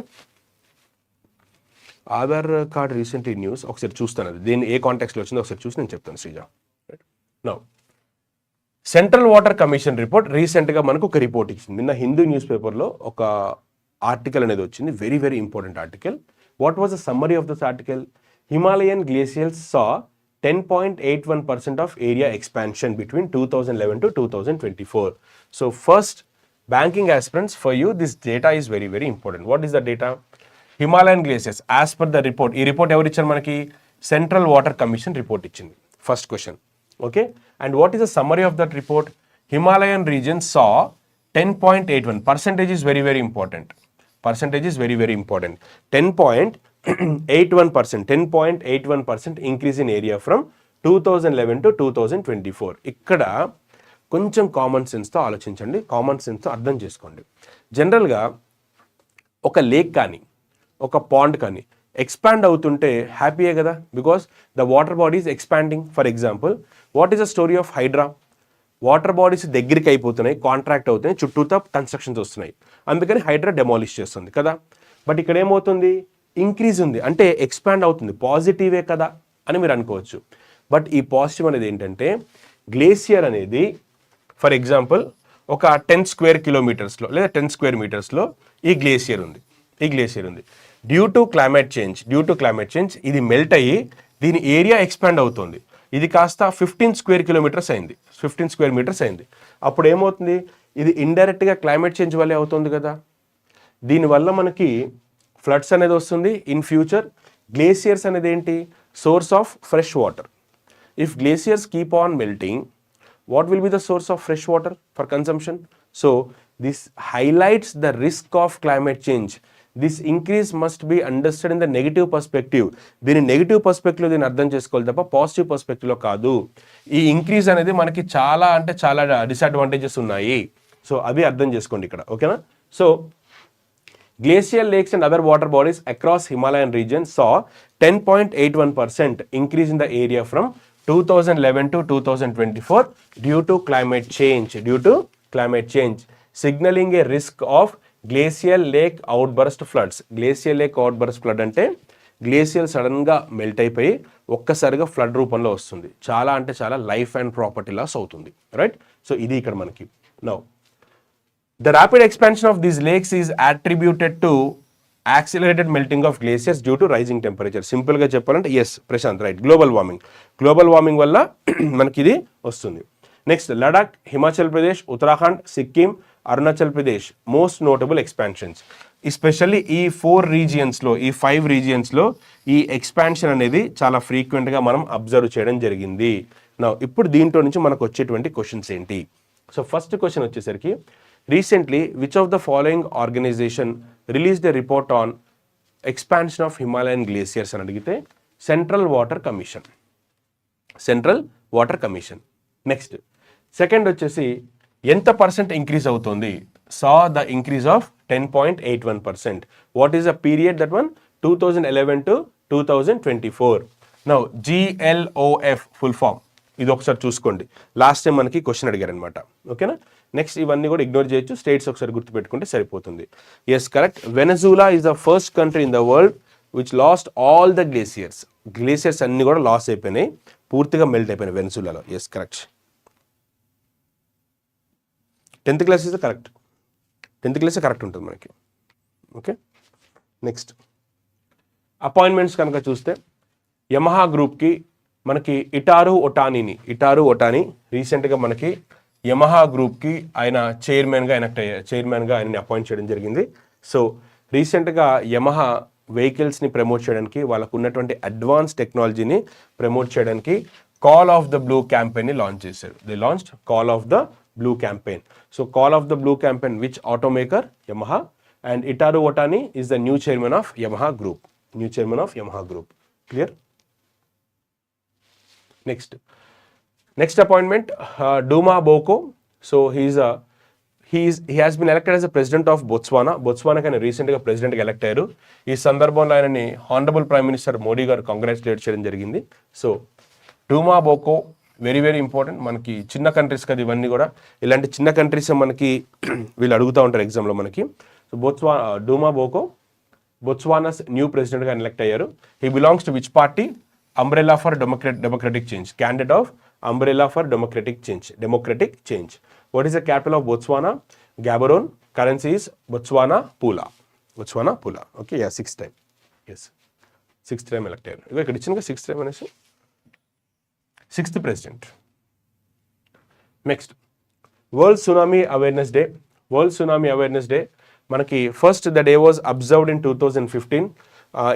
Aadhaar card recently news ఒకసారి చూస్తాను, అది దీన్ని ఏ కాంటెక్స్లో వచ్చిందో ఒకసారి చూసి నేను చెప్తాను Sreeja. Now, central water commission report రీసెంట్గా మనకు ఒక రిపోర్ట్ ఇచ్చింది. నిన్న హిందూ న్యూస్ పేపర్లో ఒక ఆర్టికల్ అనేది వచ్చింది, very very important article. What was the summary of this article? Himalayan glaciers saw 10.81% of area expansion between 2011 to 2024. So first, banking aspirants, for you this data is very very important. What is the data? Himalayan glaciers, as per the report, ఈ report ఎవరు ఇచ్చారు మనకి? Central water commission report ఇచ్చింది. First question. Okay, and what is the summary of that report? Himalayan region saw 10.81%. Percentage is very very important. Percentage is very very important. 10.81% increase in area from 2011 to 2024. ఇక్కడ కొంచెం common సెన్స్తో ఆలోచించండి, common సెన్స్తో అర్థం చేసుకోండి. జనరల్గా ఒక lake కానీ ఒక pond కానీ ఎక్స్పాండ్ అవుతుంటే హ్యాపీయే కదా, because the water body is expanding. For example, what is the story of Hydraa? Water bodies దగ్గరికి అయిపోతున్నాయి, కాంట్రాక్ట్ అవుతున్నాయి, చుట్టూతా కన్స్ట్రక్షన్స్ వస్తున్నాయి, అందుకని హైడ్రా డెమాలిష్ చేస్తుంది కదా. బట్ ఇక్కడ ఏమవుతుంది? ఇంక్రీజ్ ఉంది, అంటే ఎక్స్పాండ్ అవుతుంది, పాజిటివే కదా అని మీరు అనుకోవచ్చు. బట్ ఈ పాజిటివ్ అనేది ఏంటంటే, గ్లేసియర్ అనేది ఫర్ ఎగ్జాంపుల్ ఒక 10 స్క్వేర్ కిలోమీటర్స్లో లేదా 10 స్క్వేర్ మీటర్స్లో ఈ గ్లేసియర్ ఉంది. డ్యూ టు క్లైమేట్ చేంజ్ ఇది మెల్ట్ అయ్యి దీని ఏరియా ఎక్స్పాండ్ అవుతుంది. ఇది కాస్త 15 స్క్వేర్ కిలోమీటర్స్ అయింది, 15 స్క్వేర్ మీటర్స్ అయింది. అప్పుడు ఏమవుతుంది? ఇది ఇండైరెక్ట్గా క్లైమేట్ చేంజ్ వల్లే అవుతుంది కదా. దీనివల్ల మనకి ఫ్లడ్స్ అనేది వస్తుంది ఇన్ ఫ్యూచర్. గ్లేసియర్స్ అనేది ఏంటి? Source of fresh water. If glaciers keep on melting, what will be the source of fresh water for consumption? So this highlights the risk of climate change. This increase must be understand in the negative perspective. దీని negative పర్స్పెక్టివ్లో దీన్ని అర్థం చేసుకోవాలి తప్ప positive పర్స్పెక్టివ్లో కాదు. ఈ increase అనేది మనకి చాలా అంటే చాలా డిసడ్వాంటేజెస్ ఉన్నాయి. సో అవి అర్థం చేసుకోండి ఇక్కడ, ఓకేనా. So glacial lakes and other water bodies across Himalayan region saw 10.81% increase in the area from 2011 to 2024 due to climate change, signaling a risk of glacial lake outburst floods. Glacial lake outburst flood అంటే glacial సడన్గా melt అయిపోయి ఒక్కసారిగా flood రూపంలో వస్తుంది. చాలా అంటే చాలా life and property loss అవుతుంది, రైట్. సో ఇది ఇక్కడ మనకి. Now the rapid expansion of these lakes is attributed to accelerated melting of glaciers due to rising temperature. Simple గా చెప్పాలంటే yes Prashant, right, global warming వల్ల మనకి ఇది వస్తుంది. Next Ladakh, Himachal Pradesh, Uttarakhand, Sikkim, Arunachal Pradesh most notable expansions. Especially ఈ 5 రీజియన్స్లో ఈ ఎక్స్పాన్షన్ అనేది చాలా ఫ్రీక్వెంట్గా మనం అబ్జర్వ్ చేయడం జరిగింది. నా ఇప్పుడు దీంట్లో నుంచి మనకు వచ్చేటువంటి క్వశ్చన్స్ ఏంటి? సో ఫస్ట్ క్వశ్చన్ వచ్చేసరికి, recently which of the following organization released a report on expansion of Himalayan glaciers అని అడిగితే central water commission. Next second వచ్చేసి ఎంత పర్సెంట్ ఇంక్రీజ్ అవుతుంది? saw the increase of 10.81%. what is the period? that one 2011 to 2024. now GLOF full form ఇది ఒకసారి చూసుకోండి. Last time మనకి question అడిగారు అనమాట, ఓకేనా. నెక్స్ట్ ఇవన్నీ కూడా ఇగ్నోర్ చేయొచ్చు, స్టేట్స్ ఒకసారి గుర్తుపెట్టుకుంటే సరిపోతుంది. Yes correct. Venezuela is the first country in the world which lost all the glaciers అన్ని కూడా లాస్ అయిపోయినాయి, పూర్తిగా మెల్ట్ అయిపోయినాయి వెనజులాలో. Yes correct. 10th class is correct. 10th క్లాసే కరెక్ట్ ఉంటుంది మనకి, ఓకే. నెక్స్ట్ అపాయింట్మెంట్స్ కనుక చూస్తే యమహా గ్రూప్కి మనకి ఇటారు ఒటాని రీసెంట్గా మనకి యమహా గ్రూప్కి ఆయన చైర్మన్గా ఆయనని అపాయింట్ చేయడం జరిగింది. సో రీసెంట్గా యమహా వెహికల్స్ని ప్రమోట్ చేయడానికి, వాళ్ళకు ఉన్నటువంటి అడ్వాన్స్ టెక్నాలజీని ప్రమోట్ చేయడానికి కాల్ ఆఫ్ ద బ్లూ క్యాంపెయిన్ని లాంచ్ చేశారు. They launched call of the blue campaign. So call of the blue campaign which automaker? Yamaha. And Itaru Otani is the new chairman of Yamaha group. Clear? Next appointment, Duma Boko. So he has been elected as the president of Botswana. Botswana kind of recently president ga elect ayyaru. Ee sandarbhanlo ayanani honorable prime minister Modi garu congratulate cheyadam jarigindi. So Duma Boko very very important. మనకి చిన్న countries కదా ఇవన్నీ కూడా, ఇలాంటి చిన్న countries మనకి వీళ్ళు అడుగుతూ ఉంటారు ఎగ్జామ్లో మనకి. సో Duma Boko బొత్స్వానాస్ న్యూ ప్రెసిడెంట్గా ఎలెక్ట్ అయ్యారు. He belongs to which party? Umbrella for Democratic Change. Candidate of Umbrella for Democratic Change. What is the capital of Botswana? Gaborone. Currency is Botswana Pula. Okay, yeah, 6th time. Yes, 6th time elected. ఇక్కడ ఇచ్చిన 6th time అనేసి 6th president. Next, World Tsunami Awareness Day. మనకి first the day was observed in 2015.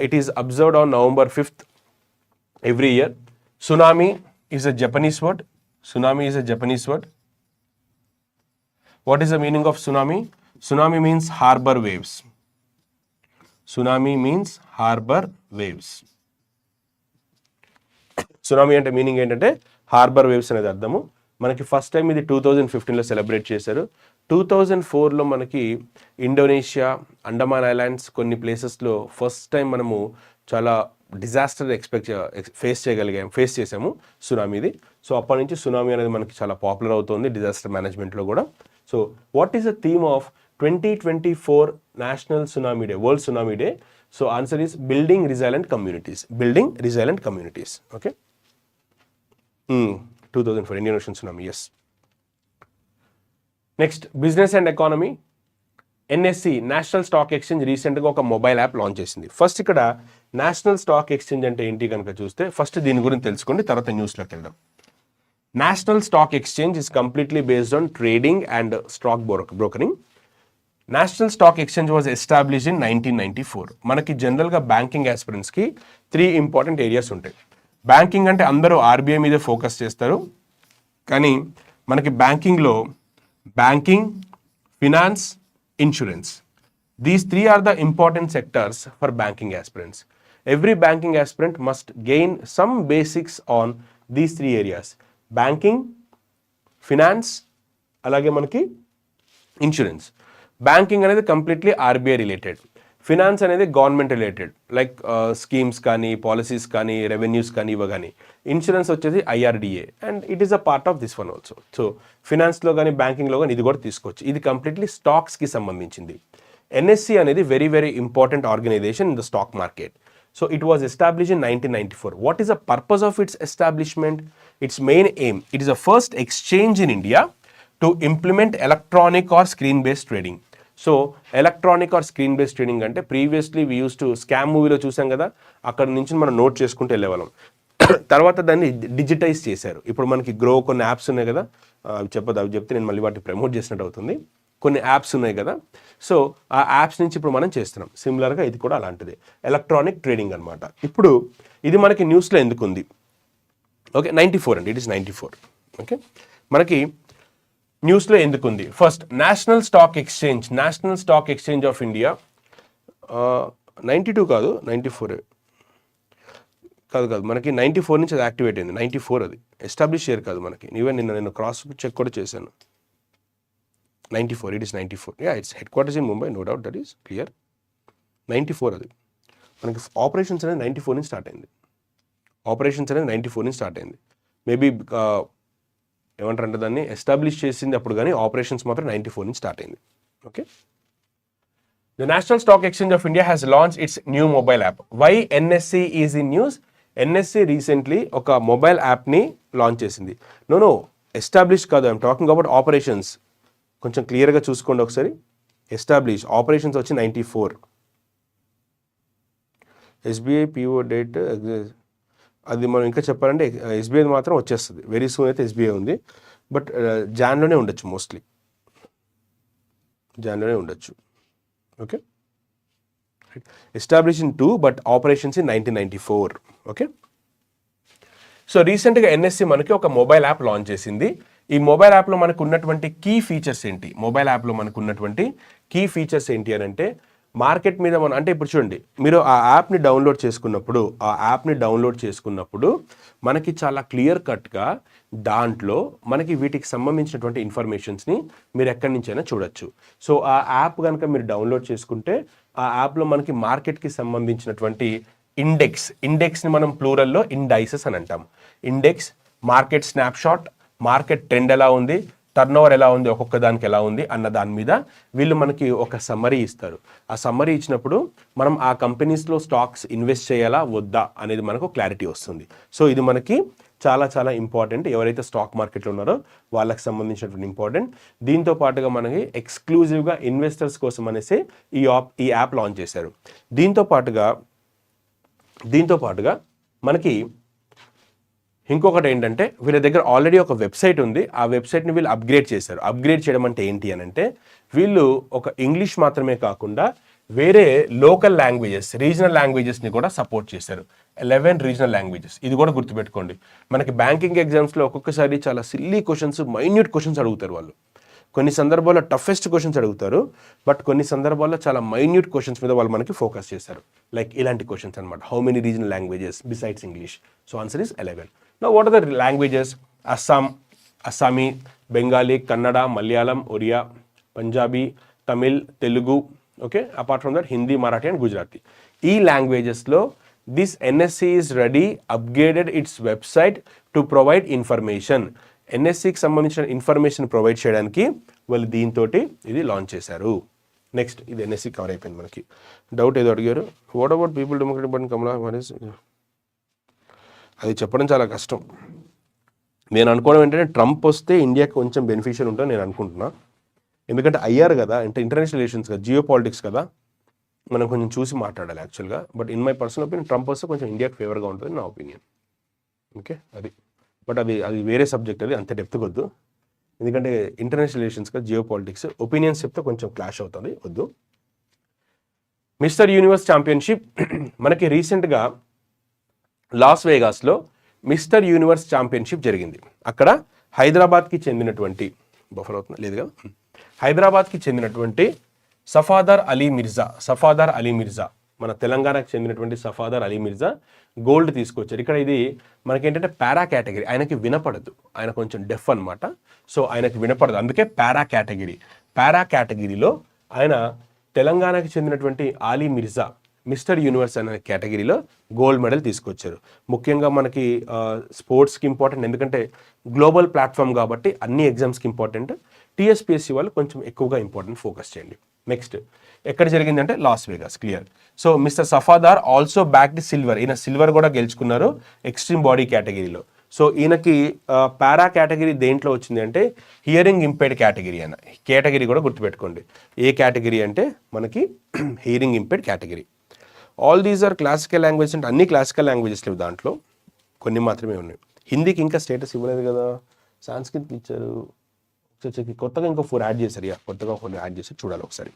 It is observed on November 5th. Every year. Tsunami is a Japanese word. What is the meaning of tsunami? Tsunami means harbor waves. Tsunami అంటే meaning ఏంటంటే harbour waves అనేది అర్థము. మనకి first time ఇది 2015లో celebrate చేశారు. 2004లో మనకి Indonesia, Andaman islands కొన్ని ప్లేసెస్లో ఫస్ట్ టైం మనము చాలా డిజాస్టర్ ఫేస్ చేసాము సునామీది. సో అప్పటి నుంచి సునామీ అనేది మనకి చాలా పాపులర్ అవుతుంది డిజాస్టర్ మేనేజ్మెంట్లో కూడా. So what is the theme of 2024 national tsunami day, world tsunami day? So answer is building resilient communities. Okay, 2004 Indian Ocean tsunami. Yes. Next business and economy. NSE national stock exchange రీసెంట్గా ఒక mobile app launch చేసింది. First ఇక్కడ national stock exchange అంటే ఏంటి కనుక చూస్తే first దీని గురించి తెలుసుకోండి, తర్వాత న్యూస్లోకి వెళ్దాం. National stock exchange is completely based on trading and stock brokering. National stock exchange was established in 1994. మనకి జనరల్గా బ్యాంకింగ్ ఆస్పిరెంట్స్కి 3 ఇంపార్టెంట్ ఏరియాస్ ఉంటాయి. బ్యాంకింగ్ అంటే అందరూ RBI మీదే ఫోకస్ చేస్తారు, కానీ మనకి banking, finance, insurance. These three are the important sectors for banking aspirants. Every banking aspirant must gain some basics on these three areas: banking, finance, అలాగే మనకి insurance. Banking అనేది కంప్లీట్లీ ఆర్బీఐ రిలేటెడ్, ఫినాన్స్ అనేది government related like schemes కానీ, policies కానీ, revenues కానీ, ఇవ కానీ. Insurance వచ్చేది IRDA and it is a part of this one also. So ఫినాన్స్లో కానీ, బ్యాంకింగ్లో కానీ ఇది కూడా తీసుకోవచ్చు. ఇది కంప్లీట్లీ స్టాక్స్కి సంబంధించింది. ఎన్ఎస్సి అనేది very very important organization in the stock market. So it was established in 1994. What is the purpose of its establishment? Its main aim, it is the first exchange in India to implement electronic or screen-based trading. So electronic or screen-based trading అంటే previously we used to scam మూవీలో చూసాం కదా, అక్కడ నుంచి మనం note చేసుకుంటూ వెళ్ళేవాళ్ళం. తర్వాత దాన్ని డిజిటైజ్ చేశారు. ఇప్పుడు మనకి గ్రో కొన్ని యాప్స్ ఉన్నాయి కదా, అవి చెప్తే నేను మళ్ళీ వాటిని ప్రమోట్ చేసినట్టు అవుతుంది. కొన్ని యాప్స్ ఉన్నాయి కదా, సో ఆ యాప్స్ నుంచి ఇప్పుడు మనం చేస్తున్నాం. సిమిలర్గా ఇది కూడా అలాంటిది, ఎలక్ట్రానిక్ ట్రేడింగ్ అనమాట. ఇప్పుడు ఇది మనకి న్యూస్లో ఎందుకు ఉంది? ఓకే, 94 అండి, ఇట్ ఈస్ 94. ఓకే, మనకి న్యూస్లో ఎందుకు ఉంది? First national stock exchange of India 92 కాదు, 94 కాదు, మనకి 94 నుంచి అది యాక్టివేట్ అయింది. 94 అది ఎస్టాబ్లిష్ ఇయర్ కాదు మనకి. ఈవెన్ నేను క్రాస్ చెక్ కూడా చేశాను. 94, it is 94. Yeah, its headquarters in Mumbai, no doubt, that is clear. 94 అది మనకి ఆపరేషన్స్ అనేది 94 నుంచి స్టార్ట్ అయింది. మేబీ ఏమంటారంటే దాన్ని ఎస్టాబ్లిష్ చేసింది అప్పుడు, కానీ ఆపరేషన్స్ మాత్రం 94 నుంచి స్టార్ట్ అయింది. Okay, the national stock exchange of India has launch its new mobile app. Why NSE is in news? NSE recently ఒక మొబైల్ యాప్ని లాంచ్ చేసింది. నో ఎస్టాబ్లిష్ కాదు, ఐఎమ్ టాకింగ్ అబౌట్ ఆపరేషన్స్. కొంచెం క్లియర్గా చూసుకోండి ఒకసారి. ఎస్టాబ్లిష్, ఆపరేషన్స్ వచ్చి 94. ఎస్బీఐ పిఓ డేట్ అది మనం ఇంకా చెప్పాలంటే ఎస్బీఐ మాత్రం వచ్చేస్తుంది. వెరీ సూన్ అయితే ఎస్బీఐ ఉంది, బట్ జాన్లోనే ఉండొచ్చు, మోస్ట్లీ జాన్లోనే ఉండొచ్చు. Okay, establish in 2 but operations in 1994. Okay, so రీసెంట్గా ఎన్ఎస్సి మనకి ఒక మొబైల్ యాప్ లాంచ్ చేసింది. ఈ మొబైల్ యాప్లో మనకు ఉన్నటువంటి కీ ఫీచర్స్ ఏంటి? అని అంటే మార్కెట్ మీద మనం అంటే ఇప్పుడు చూడండి, మీరు ఆ యాప్ని డౌన్లోడ్ చేసుకున్నప్పుడు మనకి చాలా క్లియర్ కట్గా దాంట్లో మనకి వీటికి సంబంధించినటువంటి ఇన్ఫర్మేషన్స్ని మీరు ఎక్కడి నుంచైనా చూడొచ్చు. సో ఆ యాప్ కనుక మీరు డౌన్లోడ్ చేసుకుంటే ఆ యాప్లో మనకి మార్కెట్కి సంబంధించినటువంటి ఇండెక్స్ని మనం ప్లూరల్లో ఇండైసెస్ అని అంటాం. Index, market snapshot, market trend ఎలా ఉంది, టర్న్ ఓవర్ ఎలా ఉంది, ఒక్కొక్క దానికి ఎలా ఉంది అన్న దాని మీద వీళ్ళు మనకి ఒక సమ్మరీ ఇస్తారు. ఆ సమ్మరీ ఇచ్చినప్పుడు మనం ఆ కంపెనీస్లో స్టాక్స్ ఇన్వెస్ట్ చేయాలా వద్దా అనేది మనకు క్లారిటీ వస్తుంది. సో ఇది మనకి చాలా చాలా ఇంపార్టెంట్. ఎవరైతే స్టాక్ మార్కెట్లో ఉన్నారో వాళ్ళకి సంబంధించినటువంటి ఇంపార్టెంట్. దీంతో పాటుగా మనకి ఎక్స్క్లూజివ్గా ఇన్వెస్టర్స్ కోసం అనేసి ఈ యాప్ లాంచ్ చేశారు. దీంతో పాటుగా మనకి ఇంకొకటి ఏంటంటే వీళ్ళ దగ్గర ఆల్రెడీ ఒక వెబ్సైట్ ఉంది. ఆ వెబ్సైట్ని వీళ్ళు అప్గ్రేడ్ చేశారు. అప్గ్రేడ్ చేయడం అంటే ఏంటి అని అంటే వీళ్ళు ఒక ఇంగ్లీష్ మాత్రమే కాకుండా వేరే లోకల్ లాంగ్వేజెస్, రీజనల్ లాంగ్వేజెస్ని కూడా సపోర్ట్ చేశారు. 11 రీజనల్ లాంగ్వేజెస్. ఇది కూడా గుర్తుపెట్టుకోండి. మనకి బ్యాంకింగ్ ఎగ్జామ్స్లో ఒక్కొక్కసారి చాలా సిల్లీ క్వశ్చన్స్, మైన్యూట్ క్వశ్చన్స్ అడుగుతారు వాళ్ళు. కొన్ని సందర్భాల్లో టఫెస్ట్ క్వశ్చన్స్ అడుగుతారు, బట్ కొన్ని సందర్భాల్లో చాలా మైన్యూట్ క్వశ్చన్స్ మీద వాళ్ళు మనకి ఫోకస్ చేశారు. లైక్ ఇలాంటి క్వశ్చన్స్ అనమాట. How many regional languages besides English? So answer is 11. Now what are the languages? Assami, Bengali, Kannada, Malayalam, Oriya, Punjabi, Tamil, Telugu. Okay, apart from that Hindi, Marathi and Gujarati. E languages lo this NSC is ready, upgraded its website to provide information. NSC కి సంబంధించిన information provide చేయడానికి వాళ్ళు దీంతోటి ఇది launch చేశారు. Next ఇది NSC cover అయిపోయింది. మనకి doubt ఏదో అడిగారు, what about people democratic party Kamala Harris? అది చెప్పడం చాలా కష్టం. నేను అనుకోవడం ఏంటంటే ట్రంప్ వస్తే ఇండియాకి కొంచెం బెనిఫిషియల్ ఉంటుందని నేను అనుకుంటున్నా. ఎందుకంటే అయ్యారు కదా, అంటే ఇంటర్నేషనల్ రిలేషన్స్ కదా, జియో పాలిటిక్స్ కదా, మనం కొంచెం చూసి మాట్లాడాలి యాక్చువల్గా. But in my personal opinion Trump వస్తే కొంచెం ఇండియాకి ఫేవర్గా ఉంటుంది నా ఒపీనియన్. ఓకే, అది బట్ అది వేరే సబ్జెక్ట్, అది అంత డెప్త్ వద్దు. ఎందుకంటే ఇంటర్నేషనల్ రిలేషన్స్ కదా, జియో పాలిటిక్స్, ఒపీనియన్స్ చెప్తే కొంచెం క్లాష్ అవుతుంది, వద్దు. మిస్టర్ యూనివర్స్ ఛాంపియన్షిప్ మనకి రీసెంట్గా లాస్ వేగాస్లో మిస్టర్ యూనివర్స్ ఛాంపియన్షిప్ జరిగింది. అక్కడ హైదరాబాద్కి చెందినటువంటి బఫర్ అవుతుంది లేదు కదా, హైదరాబాద్కి చెందినటువంటి సఫాదర్ అలీ మిర్జా మన తెలంగాణకు చెందినటువంటి సఫాదర్ అలీ మిర్జా గోల్డ్ తీసుకొచ్చారు. ఇక్కడ ఇది మనకేంటంటే పారా కేటగిరీ, ఆయనకి వినపడదు, ఆయన కొంచెం డెఫ్ అనమాట. సో ఆయనకి వినపడదు, అందుకే పారా కేటగిరీలో ఆయన తెలంగాణకి చెందినటువంటి అలీ మిర్జా మిస్టర్ యూనివర్స్ అనే కేటగిరీలో గోల్డ్ మెడల్ తీసుకొచ్చారు. ముఖ్యంగా మనకి స్పోర్ట్స్కి ఇంపార్టెంట్, ఎందుకంటే గ్లోబల్ ప్లాట్ఫామ్ కాబట్టి అన్ని ఎగ్జామ్స్కి ఇంపార్టెంట్. టీఎస్పీఎస్సీ వాళ్ళు కొంచెం ఎక్కువగా ఇంపార్టెంట్ ఫోకస్ చేయండి. నెక్స్ట్ ఎక్కడ జరిగిందంటే Las Vegas, clear. So mister Safdar also bagged the silver, ఈయన సిల్వర్ కూడా గెలుచుకున్నారు ఎక్స్ట్రీమ్ బాడీ కేటగిరీలో. సో ఈయనకి పారా కేటగిరీ దేంట్లో వచ్చింది అంటే హియరింగ్ ఇంపైర్డ్ కేటగిరీ అన్న కేటగిరీ కూడా గుర్తుపెట్టుకోండి. ఏ కేటగిరీ అంటే మనకి hearing impaired category. All these are classical languages అంటే అన్ని క్లాసికల్ లాంగ్వేజెస్ లేవు, దాంట్లో కొన్ని మాత్రమే ఉన్నాయి. హిందీకి ఇంకా స్టేటస్ ఇవ్వలేదు కదా, సాంస్క్రిట్కి ఇచ్చారు, కొత్తగా ఇంకో 4 యాడ్ చేశారు. కొత్తగా 4 యాడ్ చేసి చూడాలి ఒకసారి.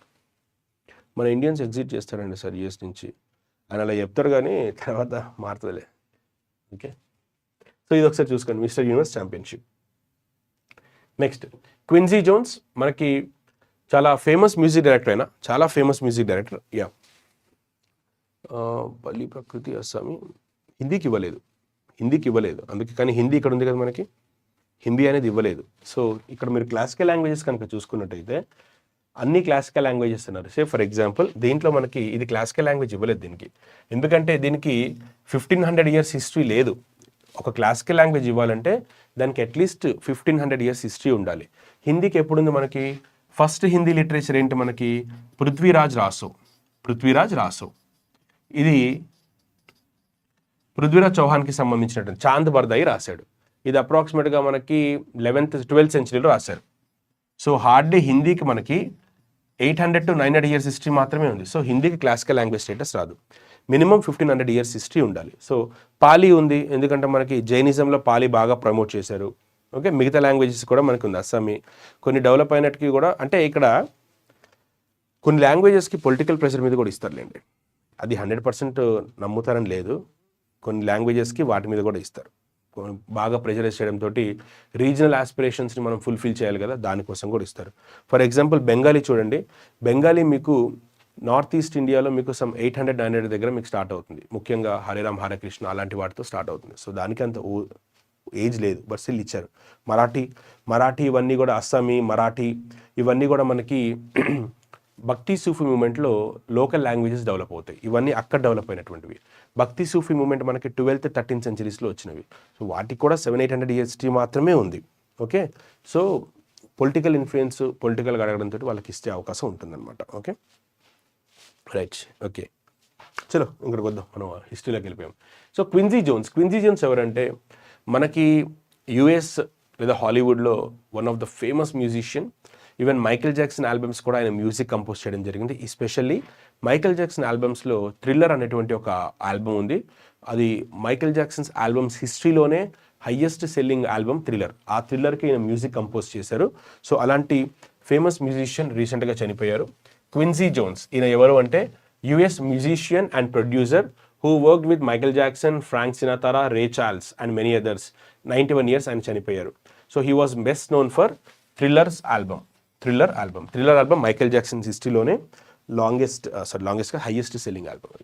మన ఇండియన్స్ ఎగ్జిట్ చేస్తారండి సార్ యూఎస్ నుంచి, ఆయన అలా చెప్తారు కానీ తర్వాత మారుతుందిలే. ఓకే, సో ఇది ఒకసారి చూసుకోండి, mister universe championship. Next Quincy Jones, మనకి చాలా ఫేమస్ మ్యూజిక్ డైరెక్టర్ పల్లి ప్రకృతి అస్సామి. హిందీకి ఇవ్వలేదు అందుకే, కానీ హిందీ ఇక్కడ ఉంది కదా మనకి, హిందీ అనేది ఇవ్వలేదు. సో ఇక్కడ మీరు క్లాసికల్ లాంగ్వేజెస్ కనుక చూసుకున్నట్టయితే అన్ని క్లాసికల్ లాంగ్వేజెస్ అన్నారు. సే ఫర్ ఎగ్జాంపుల్ దీంట్లో మనకి ఇది క్లాసికల్ లాంగ్వేజ్ ఇవ్వలేదు దీనికి, ఎందుకంటే దీనికి 1500 years హిస్టరీ లేదు. ఒక క్లాసికల్ లాంగ్వేజ్ ఇవ్వాలంటే దానికి అట్లీస్ట్ 1500 years హిస్టరీ ఉండాలి. హిందీకి ఎప్పుడుంది మనకి, ఫస్ట్ హిందీ లిటరేచర్ ఏంటి మనకి, పృథ్వీరాజ్ రాసో. ఇది పృథ్వీరాజ్ చౌహాన్కి సంబంధించినటువంటి చాంద్ బర్దాయి రాశాడు. ఇది అప్రాక్సిమేట్గా మనకి 12th centuryలో రాశారు. సో హార్డ్లీ హిందీకి మనకి 800 to 900 years హిస్టరీ మాత్రమే ఉంది. సో హిందీకి క్లాసికల్ లాంగ్వేజ్ స్టేటస్ రాదు, మినిమం 1500 years హిస్టరీ ఉండాలి. సో పాలీ ఉంది, ఎందుకంటే మనకి జైనిజంలో పాలీ బాగా ప్రమోట్ చేశారు. ఓకే, మిగతా లాంగ్వేజెస్ కూడా మనకి ఉంది, అస్సామీ కొన్ని డెవలప్ అయినట్టుకి కూడా, అంటే ఇక్కడ కొన్ని లాంగ్వేజెస్కి పొలిటికల్ ప్రెషర్ మీద కూడా ఇస్తారులేండి, అది 100% నమ్ముతారని లేదు. కొన్ని లాంగ్వేజెస్కి వాటి మీద కూడా ఇస్తారు, బాగా ప్రెషరైజ్ చేయడంతో రీజనల్ ఆస్పిరేషన్స్ని మనం ఫుల్ఫిల్ చేయాలి కదా, దానికోసం కూడా ఇస్తారు. ఫర్ ఎగ్జాంపుల్ బెంగాలీ చూడండి, బెంగాలీ మీకు నార్త్ ఈస్ట్ ఇండియాలో మీకు సమ్ 800-900 దగ్గర మీకు స్టార్ట్ అవుతుంది, ముఖ్యంగా హరేరామ్ హరేకృష్ణ అలాంటి వాటితో స్టార్ట్ అవుతుంది. సో దానికి అంత ఏజ్ లేదు, బట్ స్టిల్ ఇచ్చారు. మరాఠీ ఇవన్నీ కూడా, అస్సామీ మరాఠీ ఇవన్నీ కూడా మనకి భక్తి సూఫీ మూమెంట్లో లోకల్ లాంగ్వేజెస్ డెవలప్ అవుతాయి. ఇవన్నీ అక్కడ డెవలప్ అయినటువంటివి. భక్తి సూఫీ మూమెంట్ మనకి 12th 13th centuries వచ్చినవి. సో వాటికి కూడా 700-800 years హిస్టరీ మాత్రమే ఉంది. ఓకే, సో పొలిటికల్ ఇన్ఫ్లుయెన్స్, పొలిటికల్గా అడగడంతో వాళ్ళకి ఇచ్చే అవకాశం ఉంటుందన్నమాట. Okay right. ఓకే చలో ఇంకొకటి వద్దాం, మనం హిస్టరీలోకి వెళ్ళిపోయాం. సో క్విన్సీ జోన్స్ ఎవరంటే మనకి యుఎస్ లేదా హాలీవుడ్లో one of the famous musician. Even Michael Jackson albums కూడా ఆయన మ్యూజిక్ కంపోజ్ చేయడం జరిగింది. ఎస్పెషల్లీ మైకేల్ జాక్సన్ ఆల్బమ్స్లో థ్రిల్లర్ అనేటువంటి ఒక ఆల్బమ్ ఉంది, అది మైకేల్ జాక్సన్స్ ఆల్బమ్స్ హిస్టరీలోనే హైయెస్ట్ సెల్లింగ్ ఆల్బమ్ థ్రిల్లర్. ఆ థ్రిల్లర్కి ఈయన మ్యూజిక్ కంపోజ్ చేశారు. సో అలాంటి ఫేమస్ మ్యూజిషియన్ రీసెంట్గా చనిపోయారు, క్విన్సీ జోన్స్. ఈయన ఎవరు అంటే US musician and producer who worked with Michael Jackson, Frank Sinatra, Ray Charles and many others. 91 years ఆయన చనిపోయారు. So he was best known for Thriller album Michael Jackson's హిస్టరీలోనే longest highest selling album.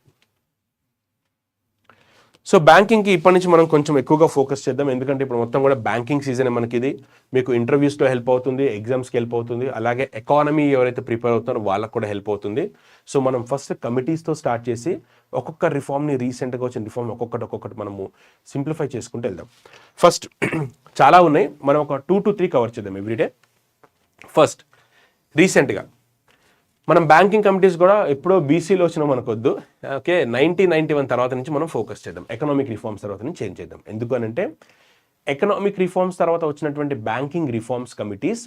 So బ్యాంకింగ్కి ఇప్పటి నుంచి మనం కొంచెం ఎక్కువగా focus చేద్దాం, ఎందుకంటే ఇప్పుడు మొత్తం కూడా బ్యాంకింగ్ సీజన్ మనకి ఇది. మీకు ఇంటర్వ్యూస్లో హెల్ప్ అవుతుంది, ఎగ్జామ్స్కి హెల్ప్ అవుతుంది, అలాగే ఎకానమీ ఎవరైతే ప్రిపేర్ అవుతారో వాళ్ళకు కూడా హెల్ప్ అవుతుంది. సో మనం ఫస్ట్ కమిటీస్తో స్టార్ట్ చేసి ఒక్కొక్క రిఫార్మ్ని, రీసెంట్గా వచ్చిన రిఫార్మ్ ఒక్కొక్కటి మనము సింప్లిఫై చేసుకుంటూ వెళ్దాం. ఫస్ట్ చాలా ఉన్నాయి, మనం ఒక 2 to 3 కవర్ చేద్దాం ఎవ్రీడే. ఫస్ట్ రీసెంట్గా మనం బ్యాంకింగ్ కమిటీస్ కూడా ఎప్పుడో బీసీలో వచ్చినా మనకొద్దు. ఓకే, 1991 తర్వాత నుంచి మనం ఫోకస్ చేద్దాం, ఎకనామిక్ రిఫార్మ్స్ తర్వాత నుంచి చేంజ్ చేద్దాం. ఎందుకు అనంటే ఎకనామిక్ రిఫార్మ్స్ తర్వాత వచ్చినటువంటి banking reforms committees,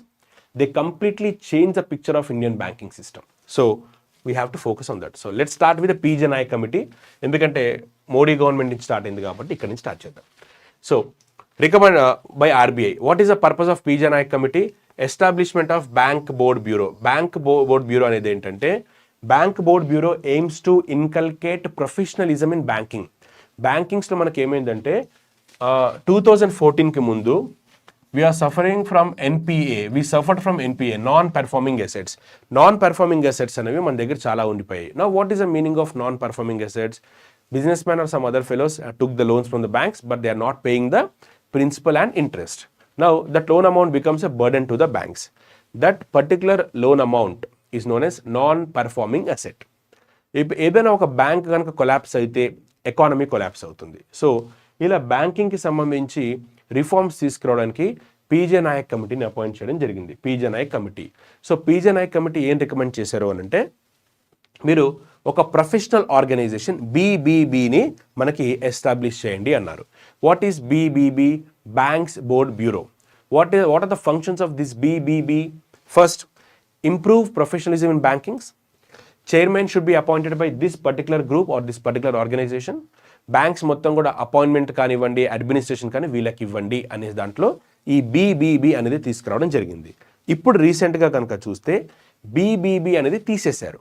they completely change the picture of Indian banking system. So we have to focus on that. So let start with PJ Nayak committee, ఎందుకంటే Modi government నుంచి start అయింది కాబట్టి ఇక్కడ నుంచి స్టార్ట్ చేద్దాం. So recommend by RBI, what is the purpose of P J Nayak committee? Establishment of bank board bureau. Bank board bureau అనేది ఏంటంటే, bank board bureau aims to inculcate professionalism in బ్యాంకింగ్స్లో మనకి ఏమైందంటే 2014కి ముందు we are suffering from NPA. We suffered from NPA, non-performing assets. Non-performing assets అనేవి మన దగ్గర చాలా ఉండిపోయాయి. Now, what is the meaning of non-performing assets? Businessmen or some other fellows took the loans from the banks, but they are not paying the principal and interest. Now, that loan amount becomes a burden to the banks. That particular loan amount is known as non-performing asset. ఏదైనా ఒక bank కనుక collapse అయితే economy collapse అవుతుంది. So ఇలా బ్యాంకింగ్కి సంబంధించి reforms తీసుకురావడానికి PJ Naik కమిటీని appoint చేయడం జరిగింది. PJ Nayak committee. So PJ Nayak committee ఏం రికమెండ్ చేశారు అని అంటే, మీరు ఒక ప్రొఫెషనల్ ఆర్గనైజేషన్ బీబీబీని మనకి ఎస్టాబ్లిష్ చేయండి అన్నారు. What is BBB? Banks board bureau. What are the functions of this BBB? First, improve professionalism in bankings. Chairman should be appointed by this particular group or this particular organization. Banks మొత్తం కూడా appointment కానివ్వండి, administration కానీ వీళ్ళకి ఇవ్వండి అనే దాంట్లో ఈ BBB అనేది తీసుకురావడం జరిగింది. ఇప్పుడు రీసెంట్గా కనుక చూస్తే బీబీబీ అనేది తీసేశారు.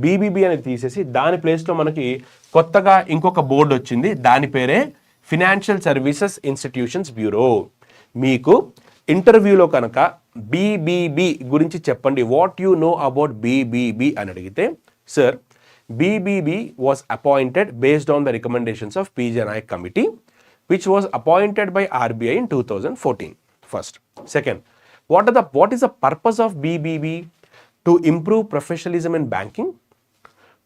బీబీబీ అనేది తీసేసి దాని ప్లేస్లో మనకి కొత్తగా ఇంకొక బోర్డు వచ్చింది. దాని పేరే ఫినాన్షియల్ సర్వీసెస్ ఇన్స్టిట్యూషన్స్ బ్యూరో. మీకు ఇంటర్వ్యూలో కనుక బీబీబీ గురించి చెప్పండి, what you know about BBB అని అడిగితే, sir, BBB was appointed based on the recommendations of PJ Nayak Committee, which was appointed by RBI in 2014. First. Second, what is the purpose of BBB? To improve professionalism in banking,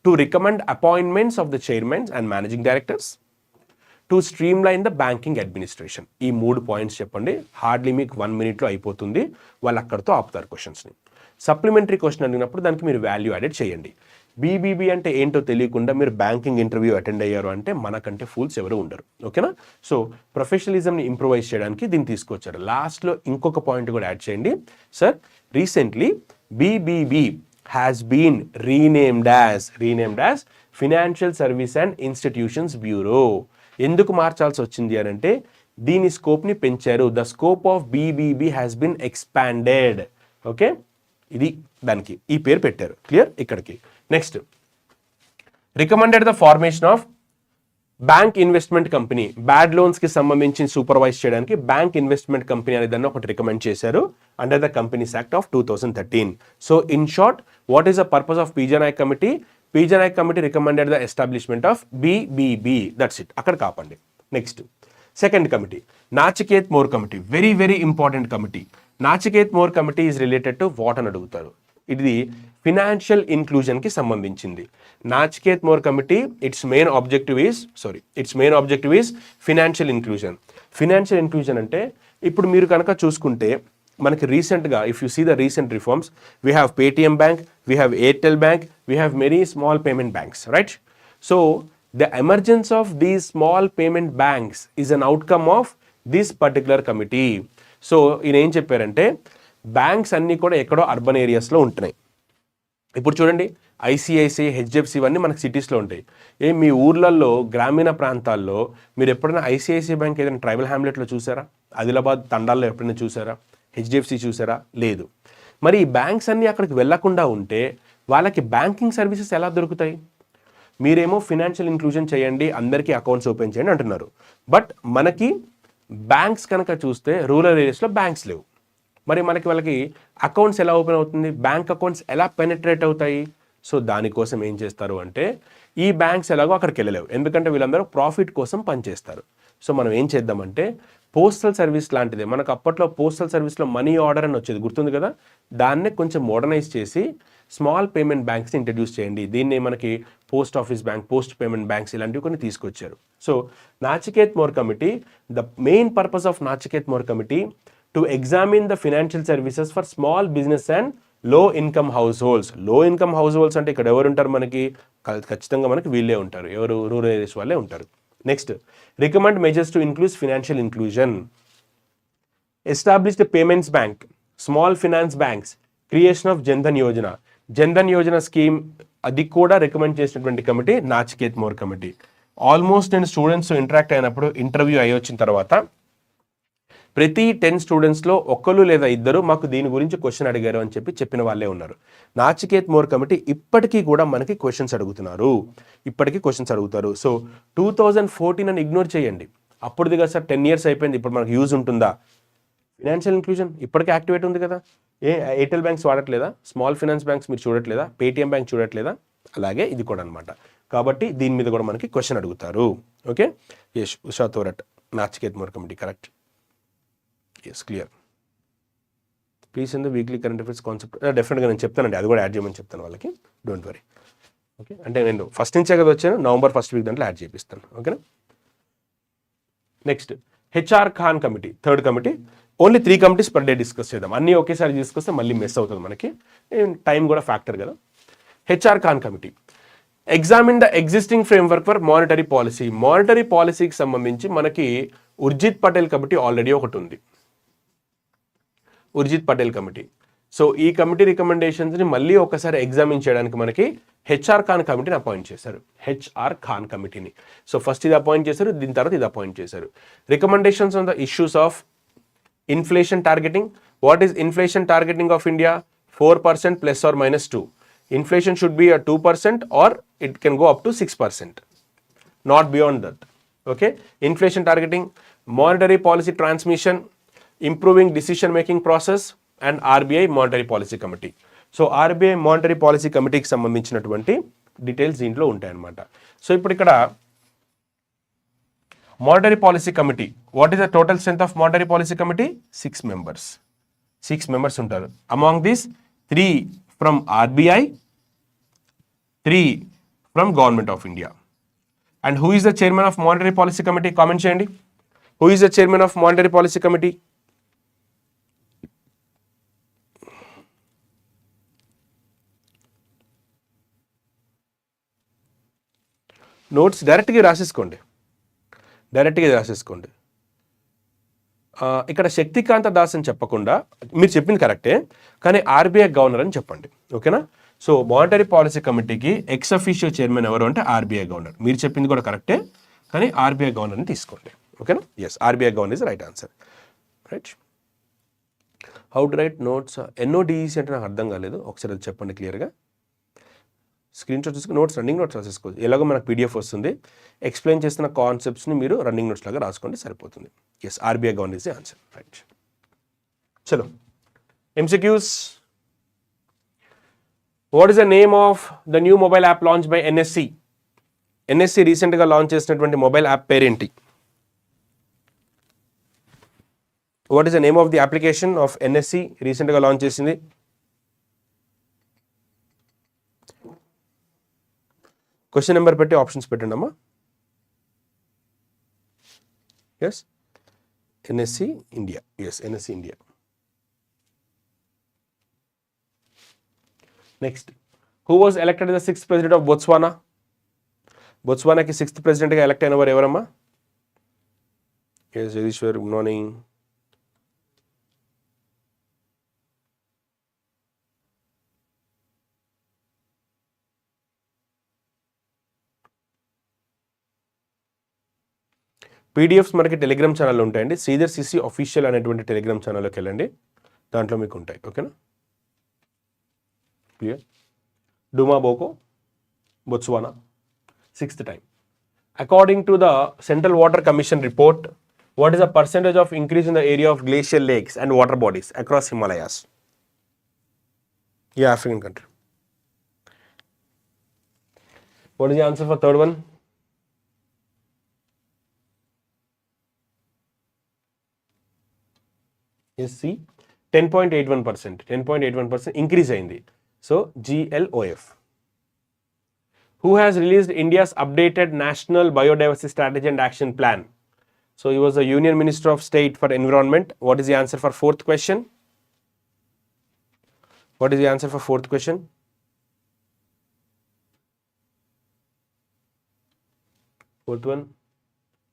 to recommend appointments of the chairmen and managing directors, to streamline the banking administration. ఈ 3 points చెప్పండి. Hardly మీకు 1 minute అయిపోతుంది. వాళ్ళు అక్కడితో ఆపుతారు క్వశ్చన్స్ని. Supplementary question అడిగినప్పుడు దానికి మీరు వాల్యూ యాడెడ్ చేయండి. బీబీబీ అంటే ఏంటో తెలియకుండా మీరు బ్యాంకింగ్ ఇంటర్వ్యూ అటెండ్ అయ్యారు అంటే మనకంటే ఫూల్స్ ఎవరు ఉండరు. ఓకేనా? సో ప్రొఫెషనలిజంని ఇంప్రూవైజ్ చేయడానికి దీన్ని తీసుకొచ్చారు. లాస్ట్లో ఇంకొక పాయింట్ కూడా యాడ్ చేయండి. Sir, recently BBB has been renamed as financial service and institutions bureau. ఎందుకు మార్చాల్సి వచ్చింది అని అంటే, దీని స్కోప్ని పెంచారు. The scope of BBB has been expanded. Okay, ఇది దానికి ఈ పేరు పెట్టారు. క్లియర్? ఇక్కడికి next, recommended the formation of bank investment company. Bad loans కి సంబంధించి సూపర్వైజ్ చేయడానికి బ్యాంక్ ఇన్వెస్ట్మెంట్ కంపెనీ అనే దాన్ని ఒకటి రికమెండ్ చేశారు under the companies act of 2013. So in short, what is the purpose of P J Nayak committee? P J Nayak committee recommended the establishment of B B B. That's it. అక్కడ కాపండి. Next, second committee, Nachiket Mor committee. Very very important committee. Nachiket Mor committee is related to what అని అడుగుతారు. ఇది financial ఇన్క్లూజన్కి సంబంధించింది. Nachiket Mor committee its main objective is financial inclusion. Financial inclusion అంటే, ఇప్పుడు మీరు కనుక చూసుకుంటే మనకి రీసెంట్గా, if you see the recent reforms, we have Paytm bank, we have Airtel bank, we have many small payment banks, right? So the emergence of these small payment banks is an outcome of this particular committee. So ఈయన ఏం చెప్పారంటే, banks అన్నీ కూడా ఎక్కడో urban ఏరియాస్లో ఉంటున్నాయి. ఇప్పుడు చూడండి, ఐసిఐసిఐ, హెచ్డిఎఫ్సి ఇవన్నీ మనకి సిటీస్లో ఉంటాయి. మీ ఊర్లలో, గ్రామీణ ప్రాంతాల్లో మీరు ఎప్పుడైనా ఐసిఐసిఐ బ్యాంక్ ఏదైనా ట్రైబల్ హ్యామ్లెట్లో చూసారా? ఆదిలాబాద్ తండాల్లో ఎప్పుడైనా చూసారా? హెచ్డిఎఫ్సి చూసారా? లేదు. మరి ఈ బ్యాంక్స్ అన్నీ అక్కడికి వెళ్లకుండా ఉంటే వాళ్ళకి బ్యాంకింగ్ సర్వీసెస్ ఎలా దొరుకుతాయి? మీరేమో ఫినాన్షియల్ ఇంక్లూజన్ చేయండి, అందరికీ అకౌంట్స్ ఓపెన్ చేయండి అంటున్నారు. బట్ మనకి బ్యాంక్స్ కనుక చూస్తే రూరల్ ఏరియాస్లో బ్యాంక్స్ లేవు. మరి మనకి వాళ్ళకి అకౌంట్స్ ఎలా ఓపెన్ అవుతుంది? బ్యాంక్ అకౌంట్స్ ఎలా పెనిట్రేట్ అవుతాయి? సో దానికోసం ఏం చేస్తారు అంటే, ఈ బ్యాంక్స్ ఎలాగో అక్కడికి వెళ్ళలేవు, ఎందుకంటే వీళ్ళందరూ ప్రాఫిట్ కోసం పనిచేస్తారు. సో మనం ఏం చేద్దామంటే, పోస్టల్ సర్వీస్ లాంటిదే. మనకు అప్పట్లో పోస్టల్ సర్వీస్లో మనీ ఆర్డర్ అని వచ్చేది, గుర్తుంది కదా? దాన్నే కొంచెం మోడర్నైజ్ చేసి స్మాల్ పేమెంట్ బ్యాంక్స్ని ఇంట్రడ్యూస్ చేయండి. దీన్ని మనకి post office bank, post payment banks ఇలాంటివి కొన్ని తీసుకొచ్చారు. So Nachiket Mor committee, the main purpose of Nachiket Mor committee to examine the financial services for small business and low income households. Low income households అంటే ఇక్కడ ఎవరు ఉంటారు? మనకి ఖచ్చితంగా మనకి వీళ్ళే ఉంటారు. ఎవరు? రూరల్ ఏరియాస్ వాళ్ళే ఉంటారు. Next, recommend measures to include financial inclusion. Establish the payments bank, small finance banks, creation of Jan Dhan Yojana. Jan Dhan Yojana scheme అది కూడా రికమెండ్ చేసినటువంటి committee Nachiket Mor committee. Almost నేను స్టూడెంట్స్ ఇంటరాక్ట్ అయినప్పుడు, ఇంటర్వ్యూ అయ్యి వచ్చిన తర్వాత ప్రతి 10 స్టూడెంట్స్లో ఒకరు లేదా ఇద్దరు మాకు దీని గురించి క్వశ్చన్ అడిగారు అని చెప్పిన వాళ్ళే ఉన్నారు. నాచికేత్ మోర్ కమిటీ ఇప్పటికీ కూడా మనకి క్వశ్చన్స్ అడుగుతారు. సో 2014 అని ఇగ్నోర్ చేయండి. అప్పుడుదిగా సార్ 10 years అయిపోయింది, ఇప్పుడు మనకు యూజ్ ఉంటుందా? ఫినాన్షియల్ ఇంక్లూజన్ ఇప్పటికే యాక్టివేట్ ఉంది కదా. ఎయిర్టెల్ బ్యాంక్స్ వాడట్లేదా, స్మాల్ ఫైనాన్స్ బ్యాంక్స్ మీరు చూడట్లేదా, పేటిఎం బ్యాంక్ చూడట్లేదా, అలాగే ఇది కూడా అనమాట. కాబట్టి దీని మీద కూడా మనకి క్వశ్చన్ అడుగుతారు. Okay, yes, Usha Thorat, Nachiket Mor committee, correct. Yes, clear. Please in the weekly current affairs concept డెఫినెట్గా నేను చెప్తానండి, అది కూడా యాడ్ చేయమని చెప్తాను వాళ్ళకి, డోంట్ వరీ. ఓకే, అంటే నేను ఫస్ట్ నుంచే కదా వచ్చాను, నవంబర్ ఫస్ట్ వీక్ దాంట్లో యాడ్ చేపిస్తాను. ఓకేనా. Next HR Khan committee, third committee. Only 3 committees per day discuss చేద్దాం. అన్నీ ఒకేసారి తీసుకొస్తే మళ్ళీ మిస్ అవుతుంది మనకి, టైం కూడా ఫ్యాక్టర్ కదా. HR Khan committee examine the existing framework for monetary policy. Monetary పాలసీకి సంబంధించి మనకి ఉర్జిత్ పటేల్ కమిటీ ఆల్రెడీ ఒకటి ఉంది, ఉర్జిత్ పటేల్ కమిటీ. సో ఈ కమిటీ రికమెండేషన్స్ని మళ్ళీ ఒకసారి ఎగ్జామిన్ చేయడానికి మనకి హెచ్ఆర్ ఖాన్ కమిటీని అపాయింట్ చేశారు, హెచ్ఆర్ ఖాన్ కమిటీని. సో ఫస్ట్ ఇది అపాయింట్ చేశారు, దీని తర్వాత ఇది అపాయింట్ చేశారు. Recommendations on the issues of inflation targeting. What is inflation targeting of India? 4% ±2. Inflation should be at 2% or it can go up to 6%, not beyond that. Okay, inflation targeting, monetary policy transmission, improving decision making process, and RBI monetary policy committee. So RBI monetary policy committee కి సంబంధించినటువంటి details దీంట్లో ఉంటాయి అన్నమాట. So ఇప్పుడు ఇక్కడ monetary policy committee, what is the total strength of monetary policy committee? 6 members. 6 members ఉంటారు. Among these 3 from RBI, 3 from Government of India. And who is the chairman of Monetary Policy Committee? Comment cheyandi. Who is the chairman of Monetary Policy Committee? Notes డైరెక్ట్గా రాసేసుకోండి, ఇక్కడ శక్తికాంత దాస్ అని చెప్పకుండా, మీరు చెప్పింది కరెక్టే కానీ RBI governor అని చెప్పండి. ఓకేనా. సో మానిటరీ పాలసీ కమిటీకి ఎక్స్ అఫీషియో చైర్మన్ ఎవరు అంటే ఆర్బీఐ గవర్నర్. మీరు చెప్పింది కూడా కరెక్టే కానీ ఆర్బీఐ గవర్నర్ని తీసుకోండి. ఓకేనా. Yes, RBI governor is right answer. Right. How to write notes? N O D E C అంటే నాకు అర్థం కాలేదు, ఒకసారి అది చెప్పండి క్లియర్గా. స్క్రీన్ షాట్ తీసుకుని నోట్స్, రన్నింగ్ నోట్స్ రాసేసుకోవచ్చు. ఎలాగో మనకు పీడిఎఫ్ వస్తుంది, ఎక్స్ప్లెయిన్ చేస్తున్న కాన్సెప్ట్స్ని మీరు రన్నింగ్ నోట్స్ లాగా రాసుకోండి, సరిపోతుంది. Yes, RBI governor is the answer. Right. చలో, MCQs. What is the name of the new mobile app launch by NSC? NSC రీసెంట్గా లాంచ్ చేసినటువంటి మొబైల్ యాప్ పేరేంటి? What is the name of the application of NSC రీసెంట్గా launch చేసింది? Question number పెట్టి options పెట్టండి అమ్మా. Yes, NSC India. Yes, NSC India. Next, who was elected the 6th president of Botswana? బొత్స్వానాకి 6th ప్రెసిడెంట్గా elect అయిన వారు ఎవరమ్మా? Yes, Jagadishwar, good morning. PDFs మనకి టెలిగ్రామ్ ఛానల్లో ఉంటాయండి. శ్రీధర్ సిసి అఫీషియల్ అనేటువంటి టెలిగ్రామ్ ఛానల్లోకి వెళ్ళండి, దాంట్లో మీకు ఉంటాయి. ఓకేనా. Clear. Duma Boko, Botswana, 6th time. According to the Central Water Commission report, what is the percentage of increase in the area of glacial lakes and water bodies across Himalayas? Yeah, African country. What is the answer for third one? Yes, see, 10.81%. 10.81% increase అయింది. So GLOF. Who has released India's updated National Biodiversity Strategy and Action Plan? So he was the Union Minister of State for Environment. What is the answer for 4th question? What is the answer for 4th question? Fourth one?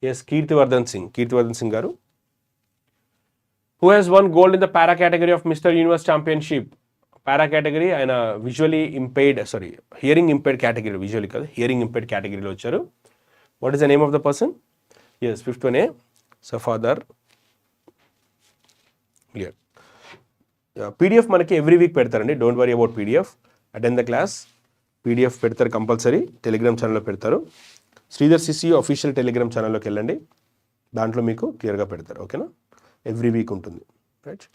Yes, Kirtivardhan Singh garu. Who has won gold in the para category of Mr. Universe Championship? Para category ఆయన hearing impaired category, visually కాదు hearing impaired కేటగిరీలో వచ్చారు. What is the name of the person? Yes, 5th one Safdar. Clear. PDF మనకి every week పెడతారండి, don't worry about PDF. Attend the class. PDF పెడతారు compulsory, Telegram ఛానల్లో పెడతారు. Sridhar CC official Telegram ఛానల్లోకి వెళ్ళండి, దాంట్లో మీకు క్లియర్గా పెడతారు. ఓకేనా. ఎవ్రీ వీక్ ఉంటుంది. Right.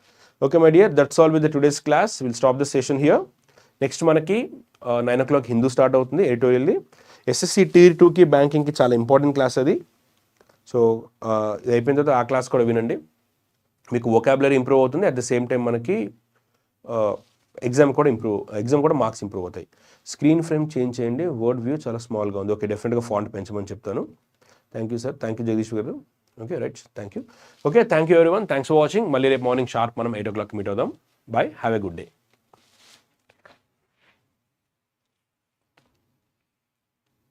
Okay my dear, that's all with the today's class. Will stop the session here. Next మనకి 9 o'clock హిందూ స్టార్ట్ అవుతుంది, ఎడిటోరియల్ది. ఎస్ఎస్సి Tier 2కి బ్యాంకింగ్కి చాలా ఇంపార్టెంట్ క్లాస్ అది. సో ఇది అయిపోయిన తర్వాత ఆ క్లాస్ కూడా వినండి. మీకు వొకాబులరీ ఇంప్రూవ్ అవుతుంది, అట్ ద సేమ్ టైం మనకి ఎగ్జామ్ కూడా మార్క్స్ ఇంప్రూవ్ అవుతాయి. స్క్రీన్ ఫ్రేమ్ చేంజ్ చేయండి, వర్డ్ వ్యూ చాలా స్మాల్గా ఉంది. ఓకే, డెఫినెట్గా ఫాంట్ పెంచమని చెప్తాను. Thank you sir, thank you Jagadish గారు. Okay right, thank you. Okay, thank you everyone, thanks for watching. మళ్ళీ రేపు మార్నింగ్ షార్ప్ మనం 8 o'clock మీట్ అవుదాం. Bye, have a good day.